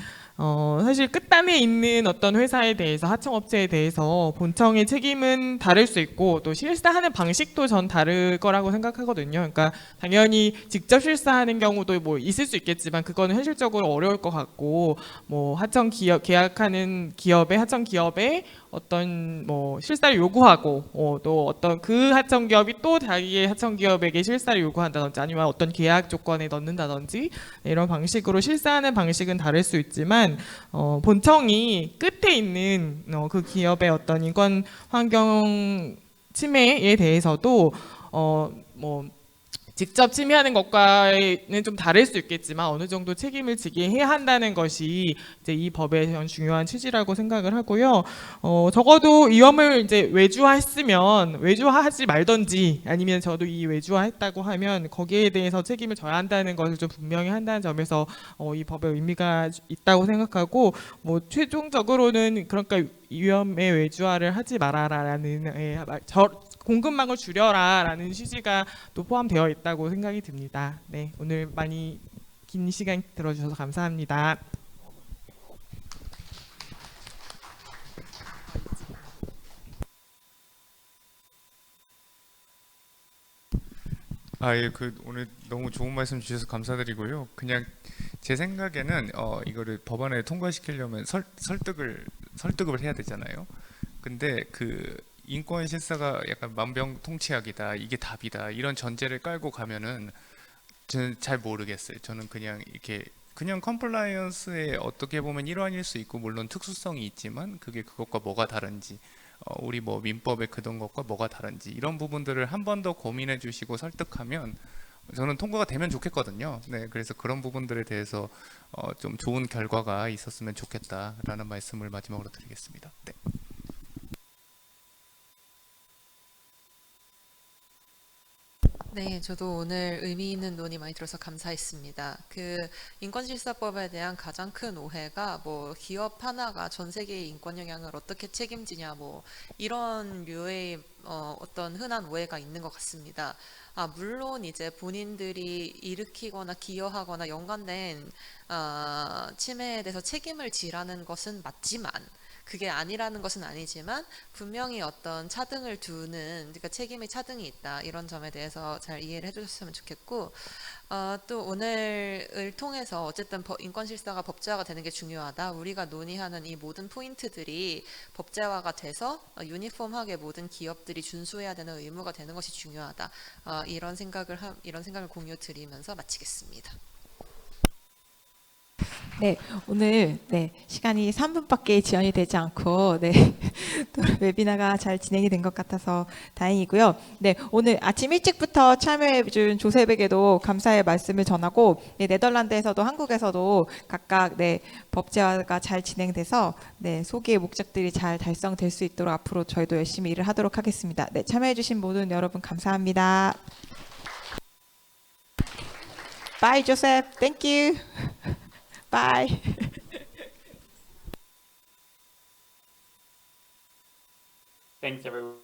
사실 끝단에 있는 어떤 회사에 대해서, 하청업체에 대해서 본청의 책임은 다를 수 있고 또 실사하는 방식도 전 다를 거라고 생각하거든요. 그러니까 당연히 직접 실사하는 경우도 뭐 있을 수 있겠지만 그거는 현실적으로 어려울 것 같고, 뭐 하청 기업 계약하는 기업의 하청 기업에 어떤 뭐 실사를 요구하고 또 어떤 그 하청 기업이 또 자기의 하청 기업에게 실사를 요구한다든지 아니면 어떤 계약 조건에 넣는다든지 이런 방식으로 실사하는 방식은 다를 수 있지만 본청이 끝에 있는 그 기업의 어떤 인권 환경 침해에 대해서도 뭐 직접 침해하는 것과는 좀 다를 수 있겠지만 어느 정도 책임을 지게 해야 한다는 것이 이제 이 법의 전 중요한 취지라고 생각을 하고요. 적어도 위험을 이제 외주화했으면 외주화하지 말던지, 아니면 저도 이 외주화했다고 하면 거기에 대해서 책임을 져야 한다는 것을 좀 분명히 한다는 점에서 이 법의 의미가 있다고 생각하고, 뭐 최종적으로는 그러니까 위험의 외주화를 하지 말아라라는 공급망을 줄여라라는 취지가 또 포함되어 있다고 생각이 듭니다. 네, 오늘 많이 긴 시간 들어주셔서 감사합니다. 예, 오늘 너무 좋은 말씀 주셔서 감사드리고요. 그냥 제 생각에는 이거를 법안에 통과시키려면 설득을 해야 되잖아요. 근데 인권 실사가 약간 만병통치약이다, 이게 답이다, 이런 전제를 깔고 가면은 저는 잘 모르겠어요. 저는 그냥 컴플라이언스의 어떻게 보면 일환일 수 있고 물론 특수성이 있지만 그것과 뭐가 다른지, 우리 뭐 민법에 그던 것과 뭐가 다른지 이런 부분들을 한 번 더 고민해 주시고 설득하면 저는 통과가 되면 좋겠거든요. 네, 그래서 그런 부분들에 대해서 좀 좋은 결과가 있었으면 좋겠다라는 말씀을 마지막으로 드리겠습니다. 네. 네, 저도 오늘 의미 있는 논의 많이 들어서 감사했습니다. 인권실사법에 대한 가장 큰 오해가 뭐 기업 하나가 전 세계의 인권 영향을 어떻게 책임지냐, 뭐 이런 류의 어떤 흔한 오해가 있는 것 같습니다. 물론 이제 본인들이 일으키거나 기여하거나 연관된 침해에 대해서 책임을 지라는 것은 맞지만, 그게 아니라는 것은 아니지만 분명히 어떤 차등을 두는, 그러니까 책임의 차등이 있다, 이런 점에 대해서 잘 이해를 해주셨으면 좋겠고, 또 오늘을 통해서 어쨌든 인권실사가 법제화가 되는 게 중요하다, 우리가 논의하는 이 모든 포인트들이 법제화가 돼서 유니폼하게 모든 기업들이 준수해야 되는 의무가 되는 것이 중요하다, 이런 생각을 공유 드리면서 마치겠습니다. 네, 오늘 시간이 3분밖에 지연이 되지 않고 또 웨비나가 잘 진행이 된 것 같아서 다행이고요. 네, 오늘 아침 일찍부터 참여해준 조셉에게도 감사의 말씀을 전하고, 네덜란드에서도 한국에서도 각각 법제화가 잘 진행돼서 소기의 목적들이 잘 달성될 수 있도록 앞으로 저희도 열심히 일을 하도록 하겠습니다. 참여해주신 모든 여러분 감사합니다. Bye, Joseph. Thank you. Bye. Thanks, everyone.